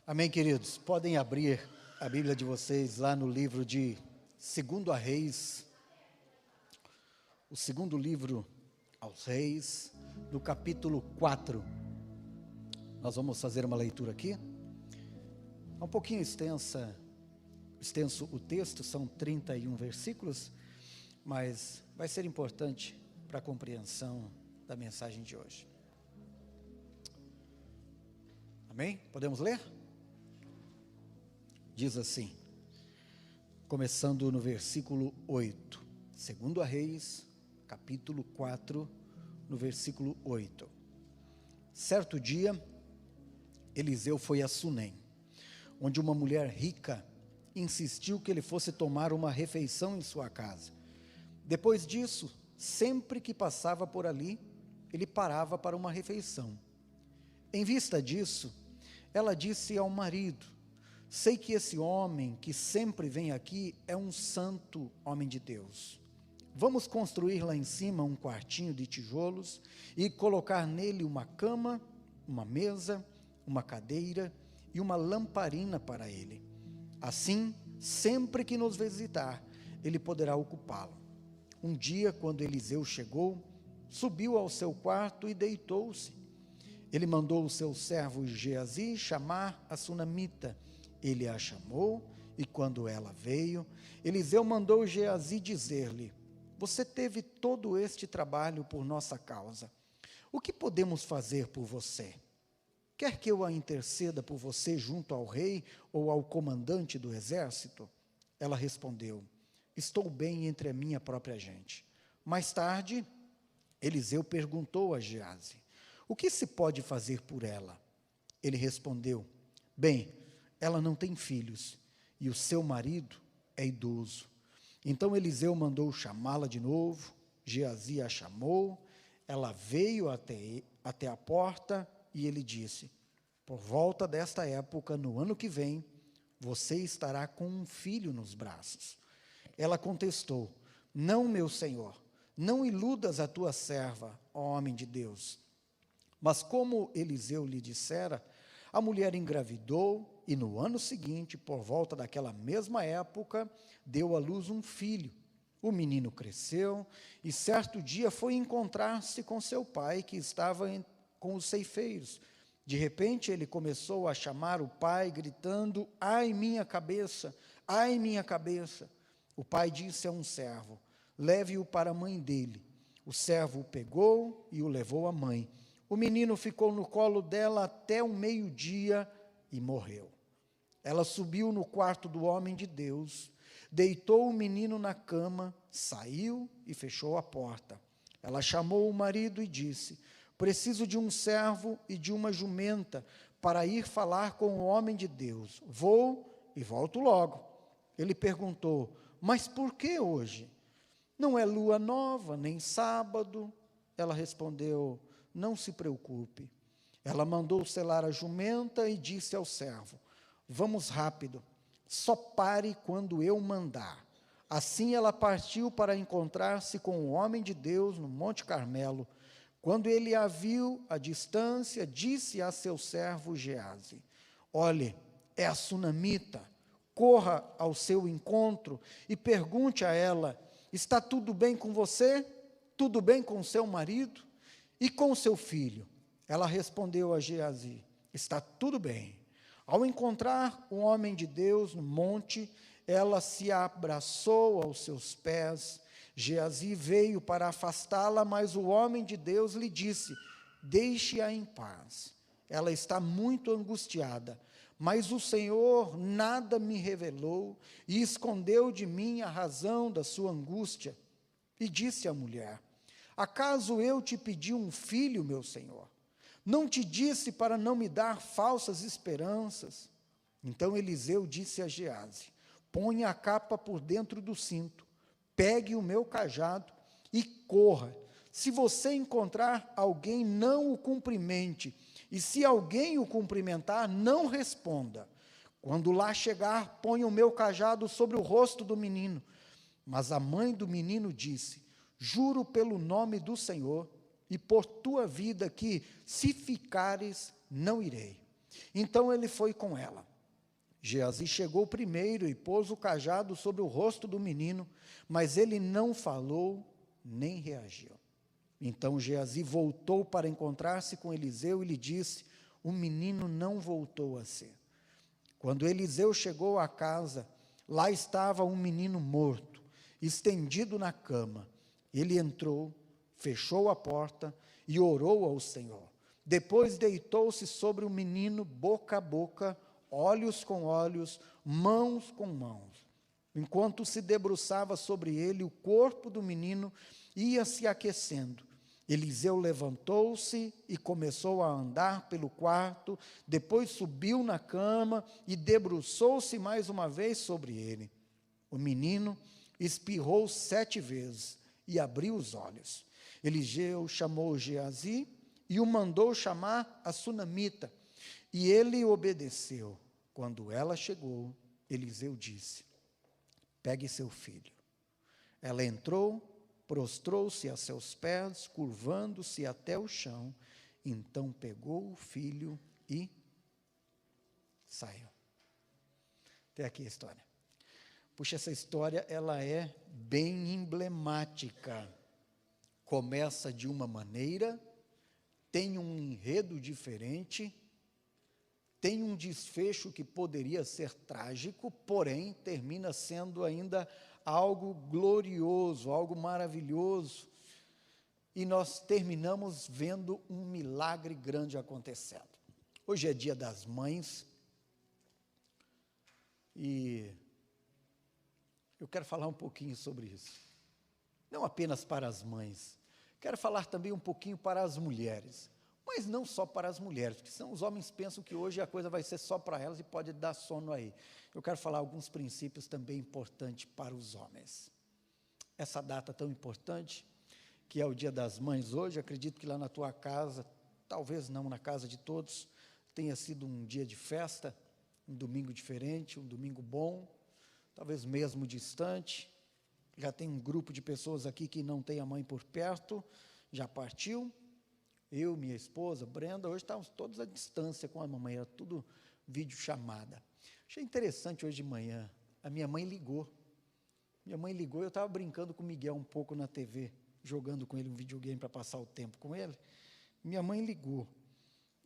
Amém, queridos? Podem abrir a Bíblia de vocês lá no livro de 2 Reis, o segundo livro aos Reis, no capítulo 4. Nós vamos fazer uma leitura aqui. É um pouquinho extenso o texto, são 31 versículos, mas vai ser importante para a compreensão da mensagem de hoje. Amém? Podemos ler? Diz assim, começando no versículo 8, 2 Reis, capítulo 4, no versículo 8. Certo dia, Eliseu foi a Sunem, onde uma mulher rica insistiu que ele fosse tomar uma refeição em sua casa. Depois disso, sempre que passava por ali, ele parava para uma refeição. Em vista disso, ela disse ao marido: sei que esse homem que sempre vem aqui é um santo homem de Deus. Vamos construir lá em cima um quartinho de tijolos e colocar nele uma cama, uma mesa, uma cadeira e uma lamparina para ele. Assim, sempre que nos visitar, ele poderá ocupá-lo. Um dia, quando Eliseu chegou, subiu ao seu quarto e deitou-se. Ele mandou o seu servo Geazi chamar a sunamita. Ele a chamou, e quando ela veio, Eliseu mandou Geazi dizer-lhe: você teve todo este trabalho por nossa causa. O que podemos fazer por você? Quer que eu a interceda por você junto ao rei ou ao comandante do exército? Ela respondeu: estou bem entre a minha própria gente. Mais tarde, Eliseu perguntou a Geazi: o que se pode fazer por ela? Ele respondeu: bem, ela não tem filhos, e o seu marido é idoso. Então Eliseu mandou chamá-la de novo. Geazi a chamou, ela veio até a porta, e ele disse: por volta desta época, no ano que vem, você estará com um filho nos braços. Ela contestou: não, meu senhor, não iludas a tua serva, ó homem de Deus. Mas como Eliseu lhe dissera, a mulher engravidou, e no ano seguinte, por volta daquela mesma época, deu à luz um filho. O menino cresceu, e certo dia foi encontrar-se com seu pai, que estava com os ceifeiros. De repente, ele começou a chamar o pai, gritando: ai, minha cabeça, ai, minha cabeça. O pai disse a um servo: leve-o para a mãe dele. O servo o pegou e o levou à mãe. O menino ficou no colo dela até o meio-dia e morreu. Ela subiu no quarto do homem de Deus, deitou o menino na cama, saiu e fechou a porta. Ela chamou o marido e disse: preciso de um servo e de uma jumenta para ir falar com o homem de Deus. Vou e volto logo. Ele perguntou: mas por que hoje? Não é lua nova, nem sábado. Ela respondeu: não se preocupe. Ela mandou selar a jumenta e disse ao servo: vamos rápido, só pare quando eu mandar. Assim ela partiu para encontrar-se com o homem de Deus no Monte Carmelo. Quando ele a viu à distância, disse a seu servo Geazi: olhe, é a sunamita, corra ao seu encontro e pergunte a ela: está tudo bem com você? Tudo bem com seu marido? E com seu filho? Ela respondeu a Geazi: está tudo bem. Ao encontrar o homem de Deus no monte, ela se abraçou aos seus pés. Geazi veio para afastá-la, mas o homem de Deus lhe disse: deixe-a em paz. Ela está muito angustiada, mas o Senhor nada me revelou e escondeu de mim a razão da sua angústia. E disse à mulher: acaso eu te pedi um filho, meu senhor? Não te disse para não me dar falsas esperanças? Então Eliseu disse a Geazi: ponha a capa por dentro do cinto, pegue o meu cajado e corra. Se você encontrar alguém, não o cumprimente, e se alguém o cumprimentar, não responda. Quando lá chegar, ponha o meu cajado sobre o rosto do menino. Mas a mãe do menino disse: juro pelo nome do Senhor e por tua vida que, se ficares, não irei. Então ele foi com ela. Geazi chegou primeiro e pôs o cajado sobre o rosto do menino, mas ele não falou nem reagiu. Então Geazi voltou para encontrar-se com Eliseu e lhe disse: o menino não voltou a ser. Quando Eliseu chegou à casa, lá estava um menino morto, estendido na cama. Ele entrou, fechou a porta e orou ao Senhor. Depois deitou-se sobre o menino, boca a boca, olhos com olhos, mãos com mãos. Enquanto se debruçava sobre ele, o corpo do menino ia se aquecendo. Eliseu levantou-se e começou a andar pelo quarto, depois subiu na cama e debruçou-se mais uma vez sobre ele. O menino espirrou 7 vezes e abriu os olhos. Eliseu chamou Geazi e o mandou chamar a sunamita, e ele obedeceu. Quando ela chegou, Eliseu disse: pegue seu filho. Ela entrou, prostrou-se a seus pés, curvando-se até o chão, então pegou o filho e saiu. Até aqui a história. Puxa, essa história, ela é bem emblemática. Começa de uma maneira, tem um enredo diferente, tem um desfecho que poderia ser trágico, porém termina sendo ainda algo glorioso, algo maravilhoso, e nós terminamos vendo um milagre grande acontecendo. Hoje é dia das mães, e eu quero falar um pouquinho sobre isso. Não apenas para as mães, quero falar também um pouquinho para as mulheres, mas não só para as mulheres, porque senão os homens pensam que hoje a coisa vai ser só para elas e pode dar sono aí. Eu quero falar alguns princípios também importantes para os homens. Essa data tão importante, que é o Dia das Mães hoje, acredito que lá na tua casa, talvez não na casa de todos, tenha sido um dia de festa, um domingo diferente, um domingo bom, talvez mesmo distante. Já tem um grupo de pessoas aqui que não tem a mãe por perto, já partiu. Eu, minha esposa, Brenda, hoje estávamos todos à distância com a mamãe, era tudo videochamada. Achei interessante hoje de manhã, a minha mãe ligou. Eu estava brincando com o Miguel um pouco na TV, jogando com ele um videogame para passar o tempo com ele. Minha mãe ligou.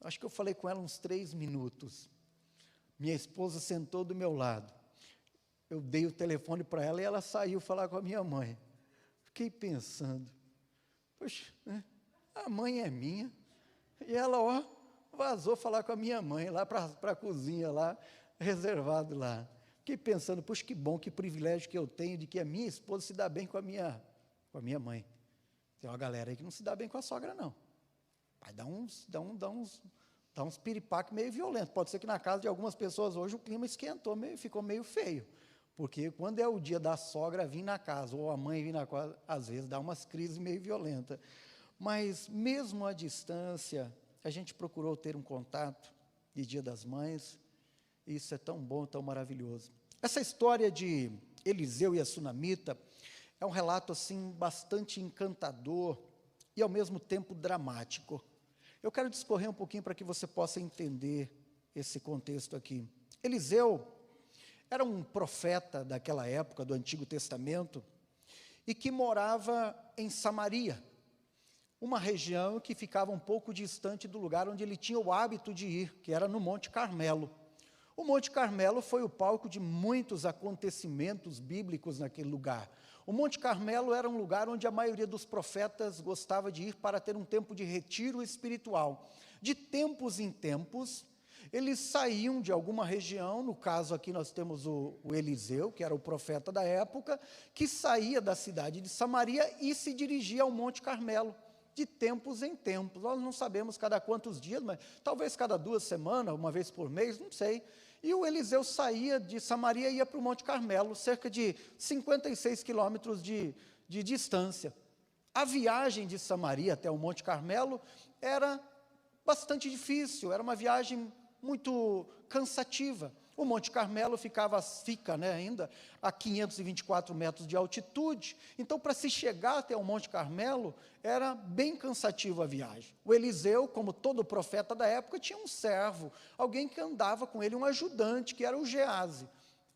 Acho que eu falei com ela uns 3 minutos. Minha esposa sentou do meu lado. Eu dei o telefone para ela e ela saiu falar com a minha mãe. Fiquei pensando, poxa, né? A mãe é minha, e ela, vazou falar com a minha mãe, lá para a cozinha, lá, reservado lá. Fiquei pensando, poxa, que bom, que privilégio que eu tenho de que a minha esposa se dá bem com a minha mãe. Tem uma galera aí que não se dá bem com a sogra, não. Vai dar uns piripaque meio violento. Pode ser que na casa de algumas pessoas hoje o clima esquentou, ficou meio feio. Porque quando é o dia da sogra vir na casa, ou a mãe vir na casa, às vezes dá umas crises meio violentas. Mas mesmo à distância, a gente procurou ter um contato de Dia das Mães, e isso é tão bom, tão maravilhoso. Essa história de Eliseu e a sunamita é um relato assim bastante encantador e ao mesmo tempo dramático. Eu quero discorrer um pouquinho para que você possa entender esse contexto aqui. Eliseu era um profeta daquela época do Antigo Testamento e que morava em Samaria, uma região que ficava um pouco distante do lugar onde ele tinha o hábito de ir, que era no Monte Carmelo. O Monte Carmelo foi o palco de muitos acontecimentos bíblicos naquele lugar. O Monte Carmelo era um lugar onde a maioria dos profetas gostava de ir para ter um tempo de retiro espiritual. De tempos em tempos, eles saíam de alguma região, no caso aqui nós temos o Eliseu, que era o profeta da época, que saía da cidade de Samaria e se dirigia ao Monte Carmelo. De tempos em tempos, nós não sabemos cada quantos dias, mas talvez cada 2 semanas, uma vez por mês, não sei. E o Eliseu saía de Samaria e ia para o Monte Carmelo, cerca de 56 quilômetros de distância. A viagem de Samaria até o Monte Carmelo era bastante difícil, era uma viagem muito cansativa. O Monte Carmelo fica, ainda a 524 metros de altitude. Então, para se chegar até o Monte Carmelo, era bem cansativo a viagem. O Eliseu, como todo profeta da época, tinha um servo, alguém que andava com ele, um ajudante, que era o Geazi.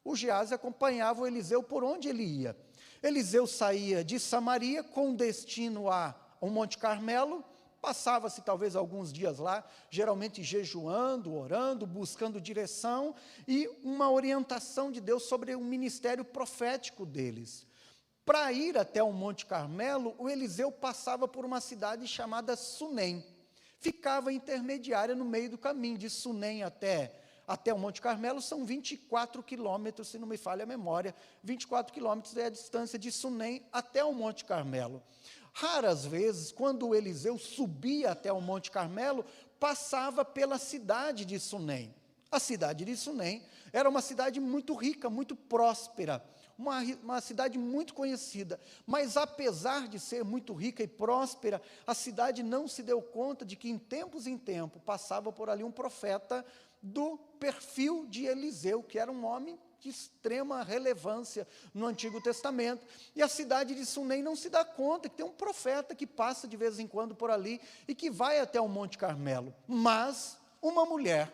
O Geazi acompanhava o Eliseu por onde ele ia. Eliseu saía de Samaria com destino ao Monte Carmelo, passava-se talvez alguns dias lá, geralmente jejuando, orando, buscando direção e uma orientação de Deus sobre o ministério profético deles. Para ir até o Monte Carmelo, o Eliseu passava por uma cidade chamada Sunem. Ficava intermediária no meio do caminho, de Sunem até o Monte Carmelo, são 24 quilômetros, se não me falha a memória. 24 quilômetros é a distância de Sunem até o Monte Carmelo. Raras vezes, quando o Eliseu subia até o Monte Carmelo, passava pela cidade de Sunem. A cidade de Sunem era uma cidade muito rica, muito próspera, uma cidade muito conhecida, mas apesar de ser muito rica e próspera, a cidade não se deu conta de que em tempo passava por ali um profeta do perfil de Eliseu, que era um homem de extrema relevância no Antigo Testamento. E a cidade de Sunem não se dá conta que tem um profeta que passa de vez em quando por ali e que vai até o Monte Carmelo. Mas uma mulher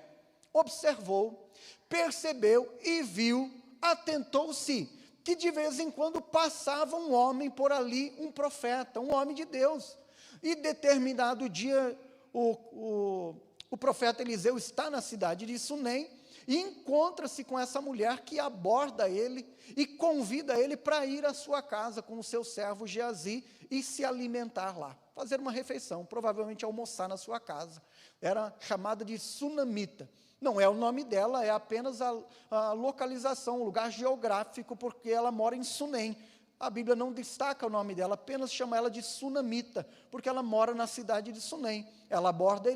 observou, percebeu e viu, atentou-se, que de vez em quando passava um homem por ali, um profeta, um homem de Deus. E determinado dia, o profeta Eliseu está na cidade de Sunem e encontra-se com essa mulher que aborda ele e convida ele para ir à sua casa com o seu servo Geazi e se alimentar lá, fazer uma refeição, provavelmente almoçar na sua casa. Era chamada de Sunamita. Não é o nome dela, é apenas a localização, o lugar geográfico, porque ela mora em Sunem. A Bíblia não destaca o nome dela, apenas chama ela de Sunamita, porque ela mora na cidade de Sunem. Ela aborda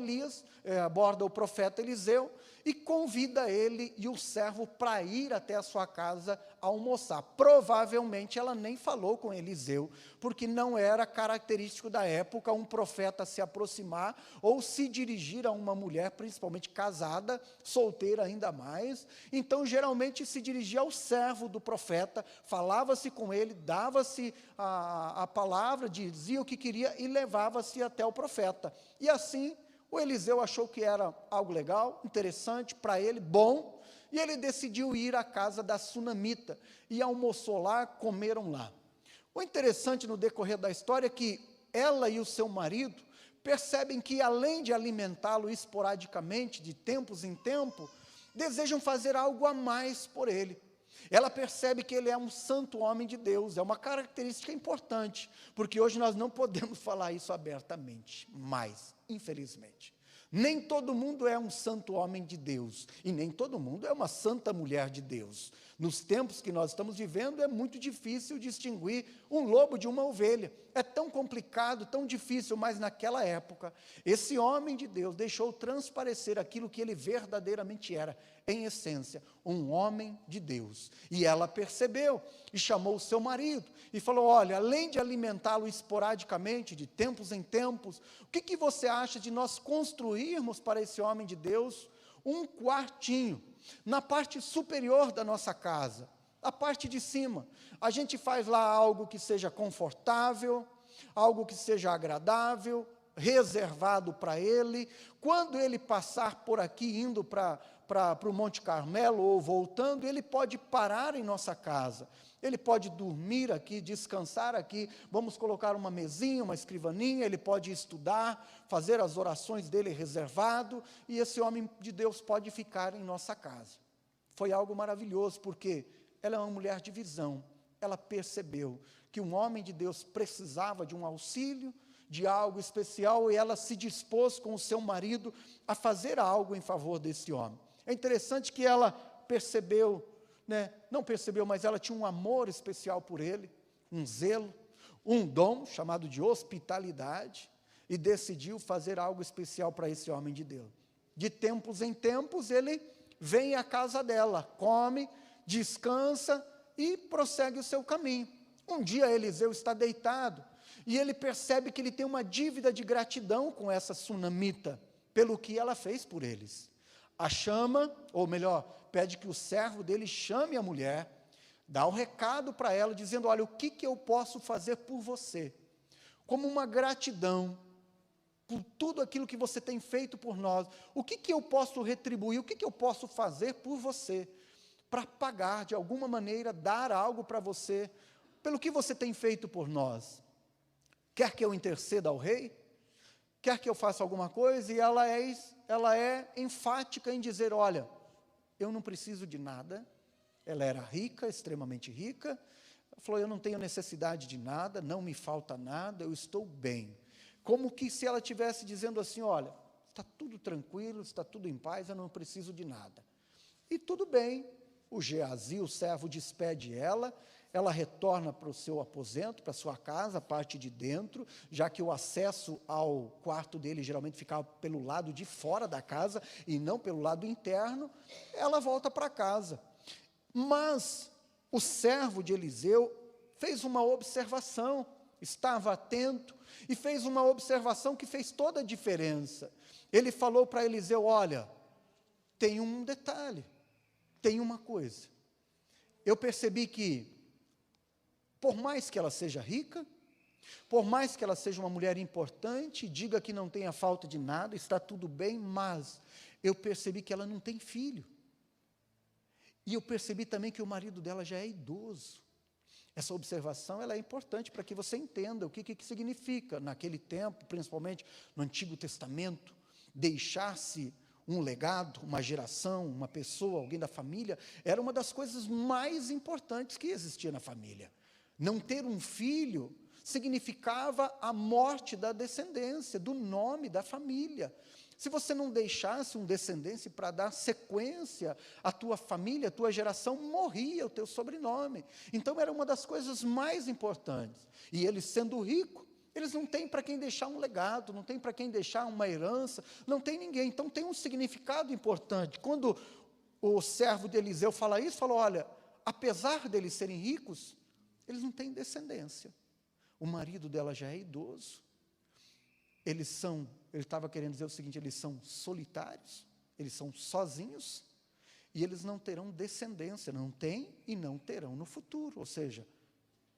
aborda o profeta Eliseu e convida ele e o servo para ir até a sua casa almoçar. Provavelmente ela nem falou com Eliseu, porque não era característico da época um profeta se aproximar ou se dirigir a uma mulher, principalmente casada, solteira ainda mais. Então, geralmente se dirigia ao servo do profeta, falava-se com ele, dava-se a palavra, dizia o que queria e levava-se até o profeta. E assim, o Eliseu achou que era algo legal, interessante para ele, bom, e ele decidiu ir à casa da Sunamita, e almoçou lá, comeram lá. O interessante no decorrer da história é que ela e o seu marido percebem que, além de alimentá-lo esporadicamente, de tempos em tempo, desejam fazer algo a mais por ele. Ela percebe que ele é um santo homem de Deus, é uma característica importante, porque hoje nós não podemos falar isso abertamente, mas, infelizmente, nem todo mundo é um santo homem de Deus, e nem todo mundo é uma santa mulher de Deus. Nos tempos que nós estamos vivendo, é muito difícil distinguir um lobo de uma ovelha. É tão complicado, tão difícil, mas naquela época, esse homem de Deus deixou transparecer aquilo que ele verdadeiramente era, em essência, um homem de Deus. E ela percebeu, e chamou o seu marido, e falou: olha, além de alimentá-lo esporadicamente, de tempos em tempos, o que você acha de nós construirmos para esse homem de Deus um quartinho, na parte superior da nossa casa, a parte de cima? A gente faz lá algo que seja confortável, algo que seja agradável, reservado para ele. Quando ele passar por aqui, indo para o Monte Carmelo ou voltando, ele pode parar em nossa casa, ele pode dormir aqui, descansar aqui, vamos colocar uma mesinha, uma escrivaninha, ele pode estudar, fazer as orações dele reservado, e esse homem de Deus pode ficar em nossa casa. Foi algo maravilhoso, porque ela é uma mulher de visão, ela percebeu que um homem de Deus precisava de um auxílio, de algo especial, e ela se dispôs com o seu marido a fazer algo em favor desse homem. É interessante que ela percebeu, não percebeu, mas ela tinha um amor especial por ele, um zelo, um dom chamado de hospitalidade, e decidiu fazer algo especial para esse homem de Deus. De tempos em tempos, ele vem à casa dela, come, descansa e prossegue o seu caminho. Um dia Eliseu está deitado, e ele percebe que ele tem uma dívida de gratidão com essa Sunamita, pelo que ela fez por eles. A chama, ou melhor, pede que o servo dele chame a mulher, dá um recado para ela, dizendo, olha, o que eu posso fazer por você? Como uma gratidão por tudo aquilo que você tem feito por nós. O que eu posso retribuir? O que eu posso fazer por você? Para pagar, de alguma maneira, dar algo para você, pelo que você tem feito por nós. Quer que eu interceda ao rei? Quer que eu faça alguma coisa? E ela é enfática em dizer, olha, eu não preciso de nada. Ela era rica, extremamente rica. Ela falou, eu não tenho necessidade de nada, não me falta nada, eu estou bem. Como que se ela estivesse dizendo assim, olha, está tudo tranquilo, está tudo em paz, eu não preciso de nada. E tudo bem, o Geazi, o servo, despede ela retorna para o seu aposento, para a sua casa, a parte de dentro, já que o acesso ao quarto dele geralmente ficava pelo lado de fora da casa, e não pelo lado interno, ela volta para casa. Mas o servo de Eliseu fez uma observação, estava atento, e fez uma observação que fez toda a diferença. Ele falou para Eliseu, olha, tem um detalhe, tem uma coisa. Eu percebi que, por mais que ela seja rica, por mais que ela seja uma mulher importante, diga que não tenha falta de nada, está tudo bem, mas eu percebi que ela não tem filho. E eu percebi também que o marido dela já é idoso. Essa observação ela é importante para que você entenda o que significa, naquele tempo, principalmente no Antigo Testamento, deixar-se um legado, uma geração, uma pessoa, alguém da família, era uma das coisas mais importantes que existia na família. Não ter um filho significava a morte da descendência, do nome da família. Se você não deixasse um descendente para dar sequência à tua família, à tua geração, morria o teu sobrenome. Então, era uma das coisas mais importantes. E eles, sendo ricos, eles não têm para quem deixar um legado, não tem para quem deixar uma herança, não tem ninguém. Então, tem um significado importante. Quando o servo de Eliseu fala isso, falou, olha, apesar deles serem ricos, eles não têm descendência. O marido dela já é idoso. Ele estava querendo dizer o seguinte, eles são solitários, eles são sozinhos, e eles não terão descendência, não têm e não terão no futuro, ou seja,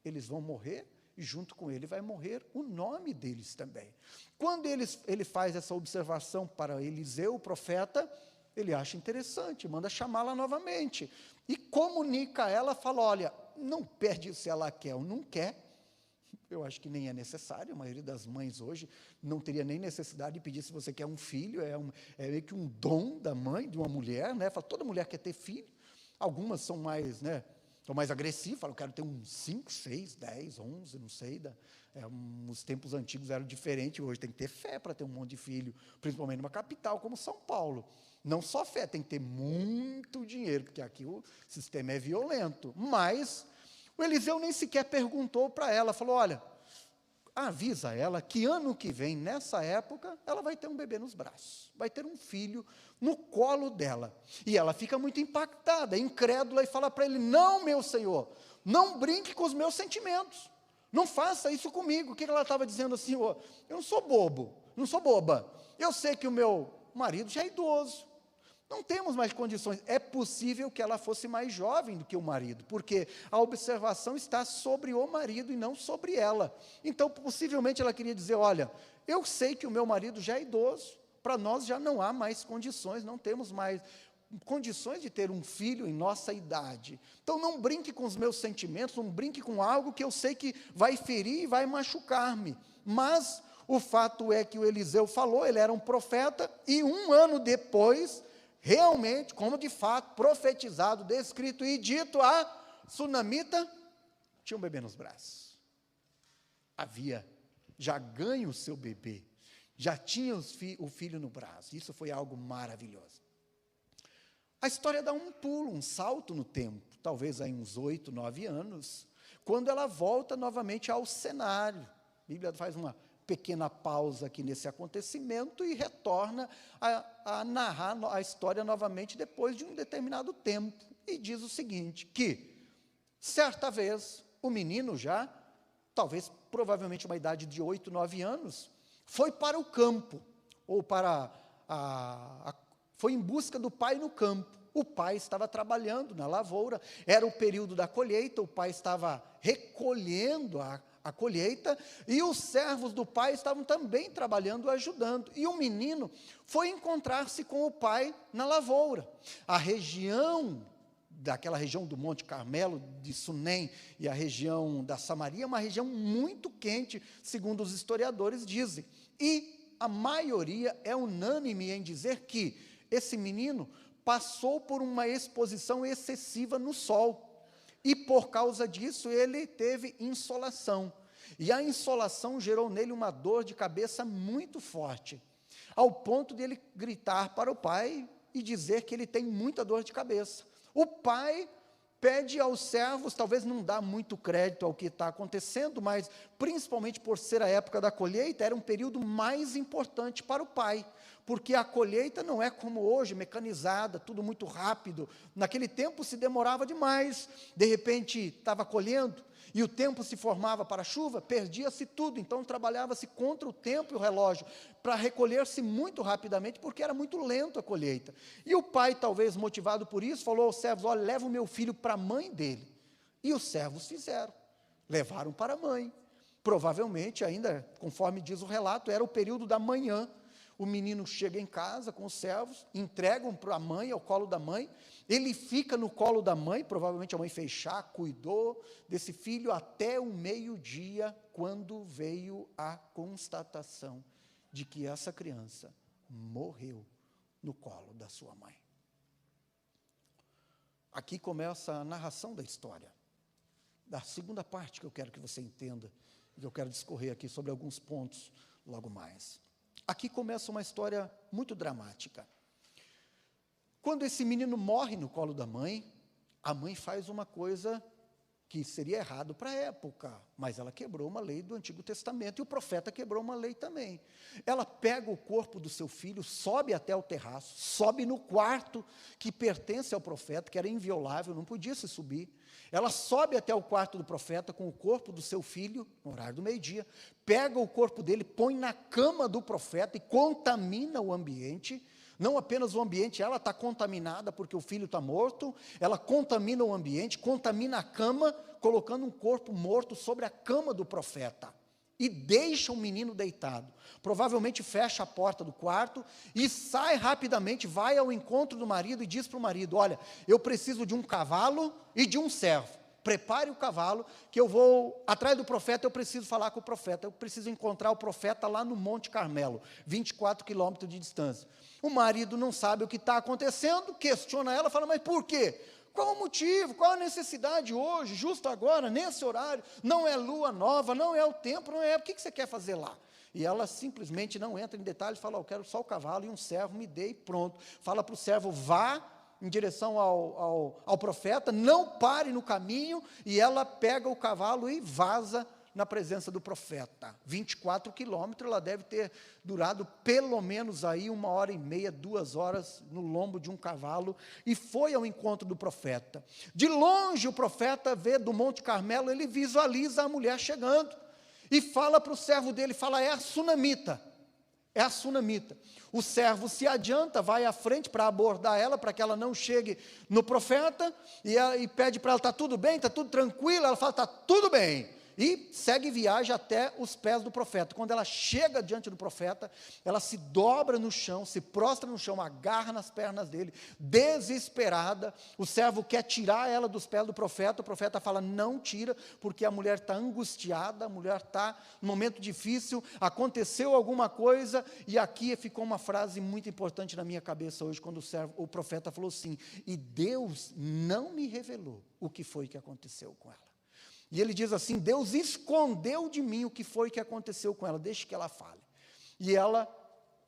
eles vão morrer, e junto com ele vai morrer o nome deles também. Quando ele faz essa observação para Eliseu, o profeta, ele acha interessante, manda chamá-la novamente, e comunica a ela, fala, olha, não pede se ela quer ou não quer, eu acho que nem é necessário, a maioria das mães hoje não teria nem necessidade de pedir se você quer um filho, é meio que um dom da mãe, de uma mulher, né? Fala, toda mulher quer ter filho, algumas são mais, né, são mais agressivas, falam, eu quero ter uns 5, 6, 10, 11, não sei, nos tempos antigos era diferente, hoje tem que ter fé para ter um monte de filho, principalmente numa capital como São Paulo, não só fé, tem que ter muito dinheiro, porque aqui o sistema é violento, mas o Eliseu nem sequer perguntou para ela, falou, olha, avisa ela que ano que vem, nessa época, ela vai ter um bebê nos braços, vai ter um filho no colo dela. E ela fica muito impactada, incrédula, e fala para ele, não, meu Senhor, não brinque com os meus sentimentos, não faça isso comigo. O que ela estava dizendo assim, eu não sou bobo, não sou boba, eu sei que o meu marido já é idoso, não temos mais condições. É possível que ela fosse mais jovem do que o marido, porque a observação está sobre o marido e não sobre ela. Então, possivelmente ela queria dizer, olha, eu sei que o meu marido já é idoso, para nós já não há mais condições, não temos mais condições de ter um filho em nossa idade. Então, não brinque com os meus sentimentos, não brinque com algo que eu sei que vai ferir e vai machucar-me. Mas o fato é que o Eliseu falou, ele era um profeta, e 1 ano depois, realmente, como de fato, profetizado, descrito e dito, a sunamita tinha um bebê nos braços. Havia já ganho o seu bebê, já tinha o filho no braço. Isso foi algo maravilhoso. A história dá um pulo, um salto no tempo, talvez aí uns 8, 9 anos, quando ela volta novamente ao cenário. A Bíblia faz uma pequena pausa aqui nesse acontecimento e retorna a narrar a história novamente depois de um determinado tempo. E diz o seguinte, que certa vez o menino já, talvez provavelmente uma idade de 8, 9 anos, foi para o campo, ou foi em busca do pai no campo. o pai estava trabalhando na lavoura, era o período da colheita, o pai estava recolhendo a colheita, e os servos do pai estavam também trabalhando, ajudando. E o menino foi encontrar-se com o pai na lavoura. Daquela região do Monte Carmelo, de Sunem, e a região da Samaria, é uma região muito quente, segundo os historiadores dizem. E a maioria é unânime em dizer que esse menino passou por uma exposição excessiva no sol. E por causa disso ele teve insolação. E a insolação gerou nele uma dor de cabeça muito forte, ao ponto de ele gritar para o pai e dizer que ele tem muita dor de cabeça. O pai pede aos servos, talvez não dá muito crédito ao que está acontecendo, mas principalmente por ser a época da colheita, era um período mais importante para o pai, porque a colheita não é como hoje, mecanizada, tudo muito rápido. Naquele tempo se demorava demais, de repente estava colhendo, e o tempo se formava para a chuva, perdia-se tudo, então trabalhava-se contra o tempo e o relógio, para recolher-se muito rapidamente, porque era muito lento a colheita. E o pai, talvez motivado por isso, falou aos servos: olha, leva o meu filho para a mãe dele. E os servos fizeram, levaram para a mãe. Provavelmente, ainda, conforme diz o relato, era o período da manhã. O menino chega em casa com os servos, entregam para a mãe, ao colo da mãe, ele fica no colo da mãe, provavelmente a mãe fez chá, cuidou desse filho até o meio-dia, quando veio a constatação de que essa criança morreu no colo da sua mãe. Aqui começa a narração da história, da segunda parte que eu quero que você entenda, e que eu quero discorrer aqui sobre alguns pontos logo mais. Aqui começa uma história muito dramática. Quando esse menino morre no colo da mãe, a mãe faz uma coisa que seria errado para a época, mas ela quebrou uma lei do Antigo Testamento, e o profeta quebrou uma lei também. Ela pega o corpo do seu filho, sobe até o terraço, sobe no quarto que pertence ao profeta, que era inviolável, não podia se subir. Ela sobe até o quarto do profeta com o corpo do seu filho, no horário do meio-dia, pega o corpo dele, põe na cama do profeta e contamina o ambiente. Não apenas o ambiente, ela está contaminada porque o filho está morto, ela contamina o ambiente, contamina a cama, colocando um corpo morto sobre a cama do profeta. E deixa o menino deitado. Provavelmente fecha a porta do quarto e sai rapidamente, vai ao encontro do marido e diz para o marido: olha, eu preciso de um cavalo e de um servo. Prepare o cavalo, que eu vou atrás do profeta, eu preciso falar com o profeta, eu preciso encontrar o profeta lá no Monte Carmelo, 24 quilômetros de distância. O marido não sabe o que está acontecendo, questiona ela, fala: mas por quê? Qual o motivo? Qual a necessidade hoje, justo agora, nesse horário? Não é lua nova, não é o tempo, não é, o que você quer fazer lá? E ela simplesmente não entra em detalhes, fala: eu quero só o cavalo e um servo, me dê e pronto. Fala para o servo: vá em direção ao profeta, não pare no caminho, e ela pega o cavalo e vaza na presença do profeta. 24 quilômetros, ela deve ter durado pelo menos aí 1h30, 2 horas no lombo de um cavalo, e foi ao encontro do profeta. De longe o profeta vê do Monte Carmelo, ele visualiza a mulher chegando, e fala para o servo dele, fala: é a sunamita. É a sunamita. O servo se adianta, vai à frente para abordar ela, para que ela não chegue no profeta, e pede para ela: está tudo bem, está tudo tranquilo? Ela fala: está tudo bem. E segue viagem até os pés do profeta. Quando ela chega diante do profeta, ela se dobra no chão, se prostra no chão, agarra nas pernas dele, desesperada. O servo quer tirar ela dos pés do profeta, o profeta fala: não tira, porque a mulher está angustiada, a mulher está num momento difícil, aconteceu alguma coisa. E aqui ficou uma frase muito importante na minha cabeça hoje, quando o profeta falou assim: e Deus não me revelou o que foi que aconteceu com ela. E ele diz assim: Deus escondeu de mim o que foi que aconteceu com ela, deixe que ela fale. E ela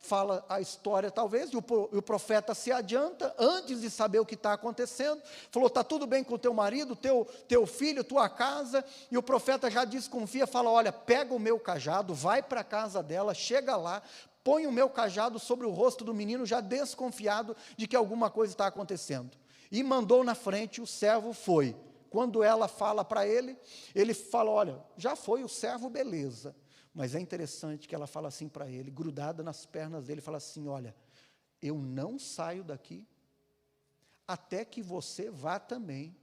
fala a história, talvez, e o profeta se adianta, antes de saber o que está acontecendo, falou: está tudo bem com o teu marido, teu filho, tua casa. E o profeta já desconfia, fala: olha, pega o meu cajado, vai para a casa dela, chega lá, põe o meu cajado sobre o rosto do menino, já desconfiado de que alguma coisa está acontecendo. E mandou na frente, o servo foi. Quando ela fala para ele, ele fala: olha, já foi o servo, beleza. Mas é interessante que ela fala assim para ele, grudada nas pernas dele, fala assim: olha, eu não saio daqui até que você vá também.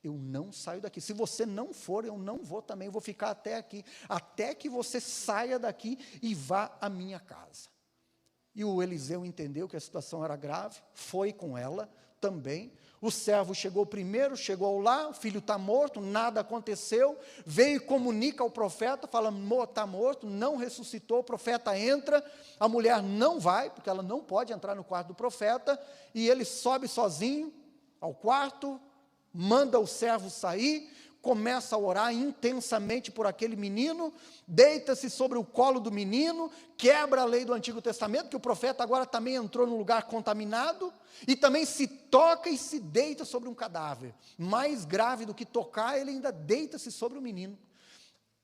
Eu não saio daqui. Se você não for, eu não vou também. Eu vou ficar até aqui, até que você saia daqui e vá à minha casa. E o Eliseu entendeu que a situação era grave, foi com ela também. O servo chegou primeiro, chegou lá, o filho está morto, nada aconteceu, veio e comunica ao profeta, fala, está morto, não ressuscitou, o profeta entra, a mulher não vai, porque ela não pode entrar no quarto do profeta, e ele sobe sozinho ao quarto, manda o servo sair, começa a orar intensamente por aquele menino, deita-se sobre o colo do menino, quebra a lei do Antigo Testamento, que o profeta agora também entrou num lugar contaminado, e também se toca e se deita sobre um cadáver. Mais grave do que tocar, ele ainda deita-se sobre o menino.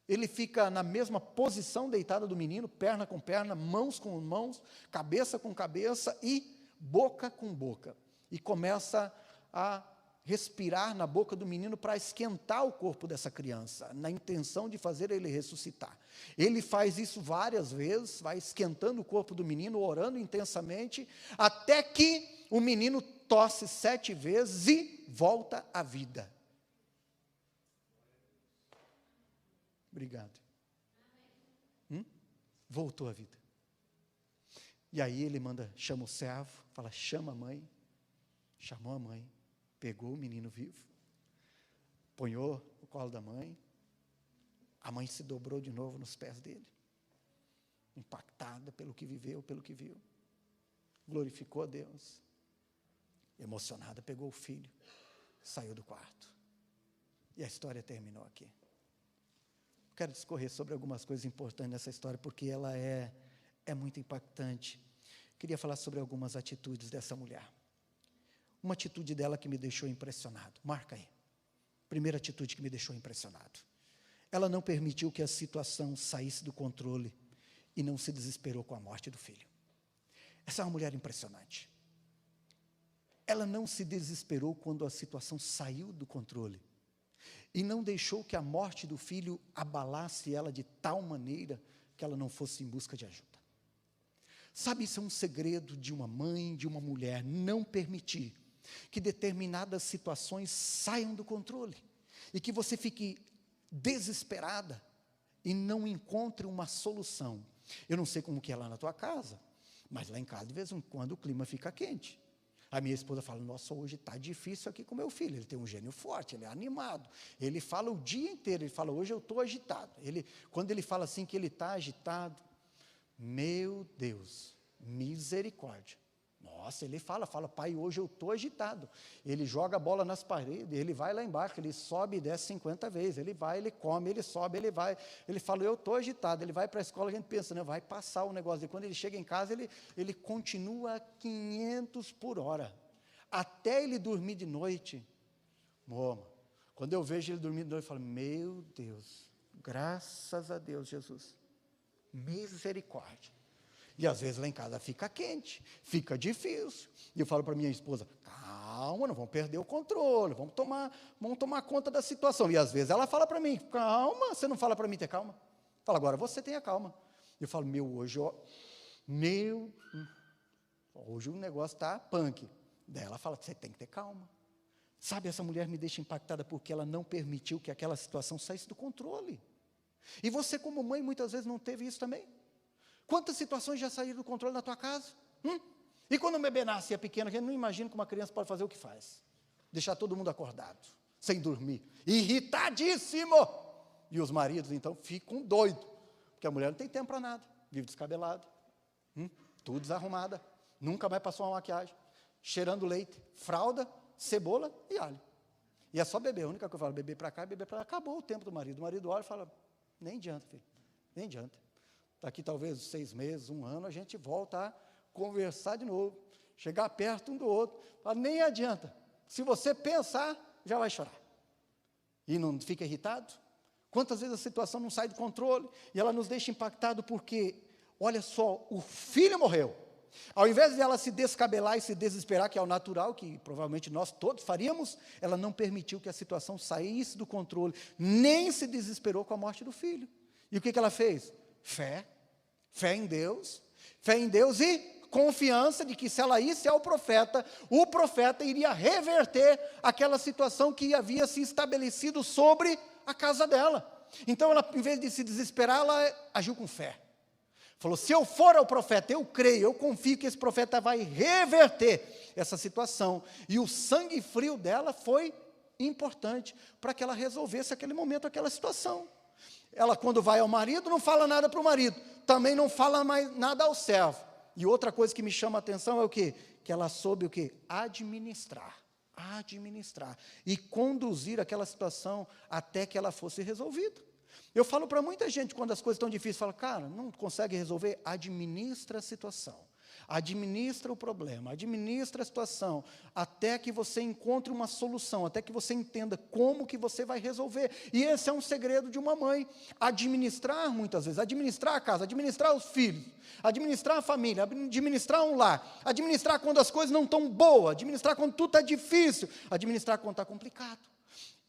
Ele fica na mesma posição deitada do menino, perna com perna, mãos com mãos, cabeça com cabeça e boca com boca. E começa a respirar na boca do menino para esquentar o corpo dessa criança, na intenção de fazer ele ressuscitar. Ele faz isso várias vezes, vai esquentando o corpo do menino, orando intensamente, até que o menino tosse 7 vezes e volta à vida. Obrigado. Voltou à vida. E aí ele chama o servo, fala, chama a mãe. Chamou a mãe. Pegou o menino vivo, ponhou no colo da mãe, a mãe se dobrou de novo nos pés dele, impactada pelo que viveu, pelo que viu, glorificou a Deus, emocionada, pegou o filho, saiu do quarto, e a história terminou aqui. Quero discorrer sobre algumas coisas importantes nessa história, porque ela é muito impactante. Queria falar sobre algumas atitudes dessa mulher. Uma atitude dela que me deixou impressionado. Marca aí. Primeira atitude que me deixou impressionado. Ela não permitiu que a situação saísse do controle e não se desesperou com a morte do filho. Essa é uma mulher impressionante. Ela não se desesperou quando a situação saiu do controle e não deixou que a morte do filho abalasse ela de tal maneira que ela não fosse em busca de ajuda. Sabe, isso é um segredo de uma mãe, de uma mulher, não permitir que determinadas situações saiam do controle e que você fique desesperada e não encontre uma solução. Eu não sei como que é lá na tua casa, mas lá em casa de vez em quando o clima fica quente. A minha esposa fala, nossa, hoje está difícil aqui com meu filho, ele tem um gênio forte, ele é animado, ele fala o dia inteiro, ele fala, hoje eu estou agitado. Quando ele fala assim que ele está agitado, meu Deus, misericórdia. Nossa, ele fala, pai, hoje eu estou agitado. Ele joga a bola nas paredes, ele vai lá embaixo, ele sobe e desce 50 vezes, ele vai, ele come, ele sobe, ele vai, ele fala, eu estou agitado. Ele vai para a escola, a gente pensa, não, vai passar o negócio. E quando ele chega em casa, ele continua a 500 por hora, até ele dormir de noite. Quando eu vejo ele dormir de noite, eu falo, meu Deus, graças a Deus, Jesus, misericórdia. E às vezes lá em casa fica quente, fica difícil. E eu falo para minha esposa, calma, não vamos perder o controle, vamos tomar conta da situação. E às vezes ela fala para mim, calma, você não fala para mim ter calma? Fala, agora você tenha calma. Eu falo, hoje o negócio está punk. Daí ela fala, você tem que ter calma. Sabe, essa mulher me deixa impactada porque ela não permitiu que aquela situação saísse do controle. E você como mãe muitas vezes não teve isso também? Quantas situações já saíram do controle na tua casa? E quando o bebê nasce e é pequeno, eu não imagino que uma criança pode fazer o que faz. Deixar todo mundo acordado, sem dormir, irritadíssimo. E os maridos, então, ficam doidos, porque a mulher não tem tempo para nada, vive descabelada, tudo desarrumada, nunca mais passou uma maquiagem, cheirando leite, fralda, cebola e alho. E é só beber, a única coisa que eu falo, beber para cá, beber para lá. Acabou o tempo do marido. O marido olha e fala, nem adianta, filho, nem adianta. Daqui talvez 6 meses, 1 ano, a gente volta a conversar de novo, chegar perto um do outro, fala, nem adianta, se você pensar, já vai chorar. E não fica irritado? Quantas vezes a situação não sai do controle, e ela nos deixa impactado porque, olha só, o filho morreu. Ao invés de ela se descabelar e se desesperar, que é o natural, que provavelmente nós todos faríamos, ela não permitiu que a situação saísse do controle, nem se desesperou com a morte do filho. E o que ela fez? Fé em Deus e confiança de que se ela ia ao profeta, o profeta iria reverter aquela situação que havia se estabelecido sobre a casa dela. Então ela, em vez de se desesperar, ela agiu com fé. Falou, se eu for ao profeta, eu creio, eu confio que esse profeta vai reverter essa situação. E o sangue frio dela foi importante para que ela resolvesse aquele momento, aquela situação. Ela, quando vai ao marido, não fala nada para o marido, também não fala mais nada ao servo. E outra coisa que me chama a atenção é o quê? Que ela soube o quê? Administrar e conduzir aquela situação até que ela fosse resolvida. Eu falo para muita gente, quando as coisas estão difíceis, falo, cara, não consegue resolver? Administra a situação, administra o problema, administra a situação, até que você encontre uma solução, até que você entenda como que você vai resolver. E esse é um segredo de uma mãe, administrar muitas vezes, administrar a casa, administrar os filhos, administrar a família, administrar um lar, administrar quando as coisas não estão boas, administrar quando tudo está difícil, administrar quando está complicado.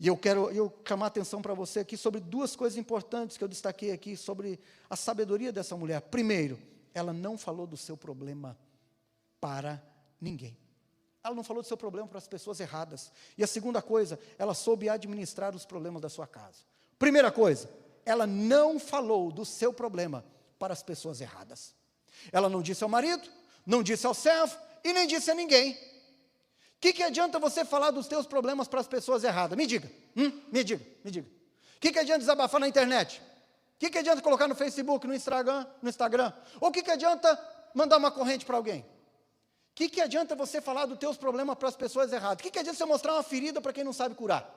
E eu quero chamar a atenção para você aqui sobre duas coisas importantes que eu destaquei aqui sobre a sabedoria dessa mulher. Primeiro, ela não falou do seu problema para ninguém. Ela não falou do seu problema para as pessoas erradas. E a segunda coisa, ela soube administrar os problemas da sua casa. Primeira coisa, ela não falou do seu problema para as pessoas erradas. Ela não disse ao marido, não disse ao servo e nem disse a ninguém. O que adianta você falar dos teus problemas para as pessoas erradas? Me diga, me diga. O que adianta desabafar na internet? O que adianta colocar no Facebook, no Instagram? Ou o que adianta mandar uma corrente para alguém? O que adianta você falar dos teus problemas para as pessoas erradas? O que adianta você mostrar uma ferida para quem não sabe curar?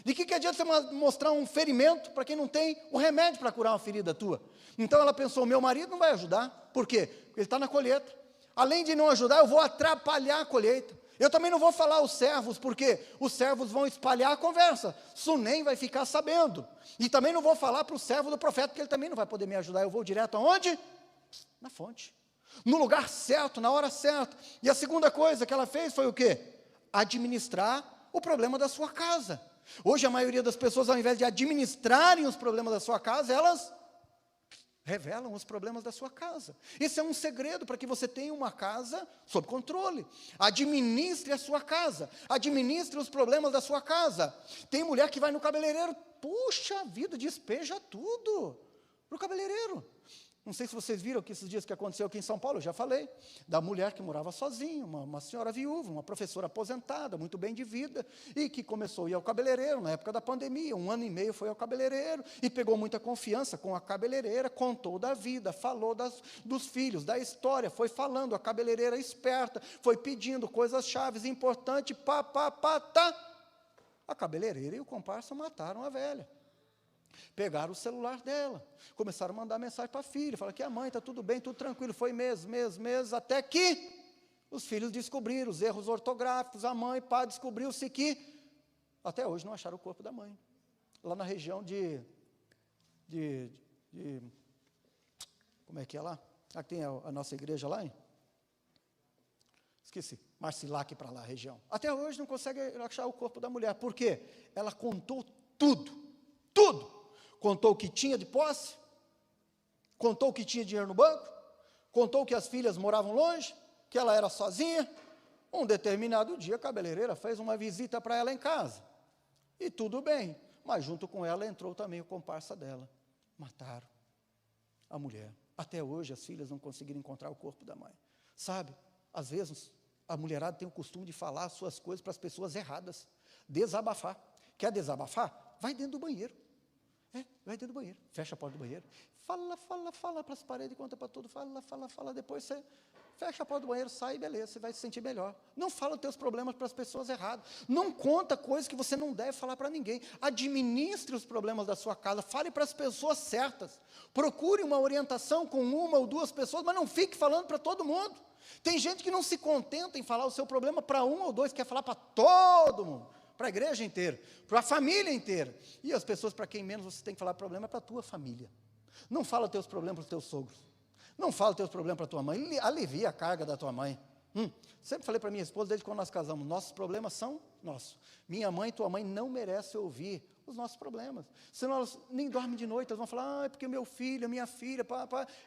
De que adianta você mostrar um ferimento para quem não tem o remédio para curar uma ferida tua? Então ela pensou, meu marido não vai ajudar. Por quê? Porque ele está na colheita. Além de não ajudar, eu vou atrapalhar a colheita. Eu também não vou falar aos servos, porque os servos vão espalhar a conversa. Sunem vai ficar sabendo. E também não vou falar para o servo do profeta, porque ele também não vai poder me ajudar. Eu vou direto aonde? Na fonte. No lugar certo, na hora certa. E a segunda coisa que ela fez foi o quê? Administrar o problema da sua casa. Hoje a maioria das pessoas, ao invés de administrarem os problemas da sua casa, elas revelam os problemas da sua casa. Esse é um segredo para que você tenha uma casa sob controle. Administre a sua casa. Administre os problemas da sua casa. Tem mulher que vai no cabeleireiro, puxa vida, despeja tudo para o cabeleireiro. Não sei se vocês viram que esses dias que aconteceu aqui em São Paulo, eu já falei, da mulher que morava sozinha, uma senhora viúva, uma professora aposentada, muito bem de vida, e que começou a ir ao cabeleireiro na época da pandemia, 1 ano e meio foi ao cabeleireiro, e pegou muita confiança com a cabeleireira, contou da vida, falou dos filhos, da história, foi falando, a cabeleireira esperta, foi pedindo coisas chaves, importantes, tá. A cabeleireira e o comparsa mataram a velha. Pegaram o celular dela, começaram a mandar mensagem para a filha, falaram que a mãe está tudo bem, tudo tranquilo, foi meses, até que os filhos descobriram os erros ortográficos, a mãe, pai, descobriu-se que até hoje não acharam o corpo da mãe, lá na região como é que é lá? Aqui tem a nossa igreja lá, hein? Esqueci, Marcilac para lá, a região. Até hoje não consegue achar o corpo da mulher, por quê? Ela contou tudo. Contou o que tinha de posse, contou que tinha dinheiro no banco, contou que as filhas moravam longe, que ela era sozinha. Um determinado dia, a cabeleireira fez uma visita para ela em casa. E tudo bem, mas junto com ela entrou também o comparsa dela. Mataram a mulher. Até hoje as filhas não conseguiram encontrar o corpo da mãe. Sabe, às vezes a mulherada tem o costume de falar as suas coisas para as pessoas erradas. Desabafar. Quer desabafar? Vai dentro do banheiro. Vai dentro do banheiro, fecha a porta do banheiro, fala para as paredes, conta para tudo, fala, depois você fecha a porta do banheiro, sai, beleza, você vai se sentir melhor. Não fala os teus problemas para as pessoas erradas, não conta coisas que você não deve falar para ninguém, administre os problemas da sua casa, fale para as pessoas certas, procure uma orientação com 1 ou 2 pessoas, mas não fique falando para todo mundo. Tem gente que não se contenta em falar o seu problema para 1 ou 2, quer falar para todo mundo. Para a igreja inteira, para a família inteira. E as pessoas para quem menos você tem que falar problema é para a tua família. Não fala teus problemas para os teus sogros. Não fala teus problemas para a tua mãe. Alivia a carga da tua mãe. Sempre falei para minha esposa, desde quando nós casamos, nossos problemas são nossos. Minha mãe e tua mãe não merecem ouvir os nossos problemas. Senão elas nem dormem de noite, elas vão falar, é porque meu filho, a minha filha,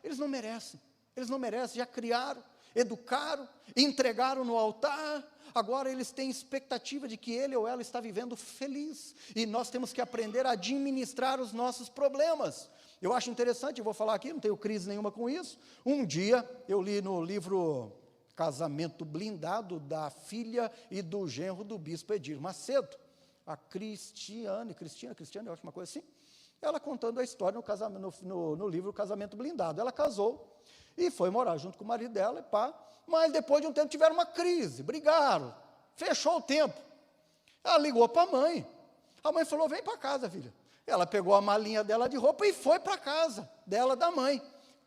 eles não merecem. Eles não merecem, já criaram. educaram, entregaram no altar, agora eles têm expectativa de que ele ou ela está vivendo feliz, e nós temos que aprender a administrar os nossos problemas. Eu acho interessante, eu vou falar aqui, não tenho crise nenhuma com isso. Um dia, eu li no livro Casamento Blindado, da filha e do genro do bispo Edir Macedo, a Cristina, eu acho uma coisa assim, ela contando a história no livro Casamento Blindado. Ela casou e foi morar junto com o marido dela, e pá, mas depois de um tempo tiveram uma crise, brigaram, fechou o tempo. Ela ligou para a mãe falou, vem para casa, filha. Ela pegou a malinha dela de roupa e foi para a casa dela, da mãe.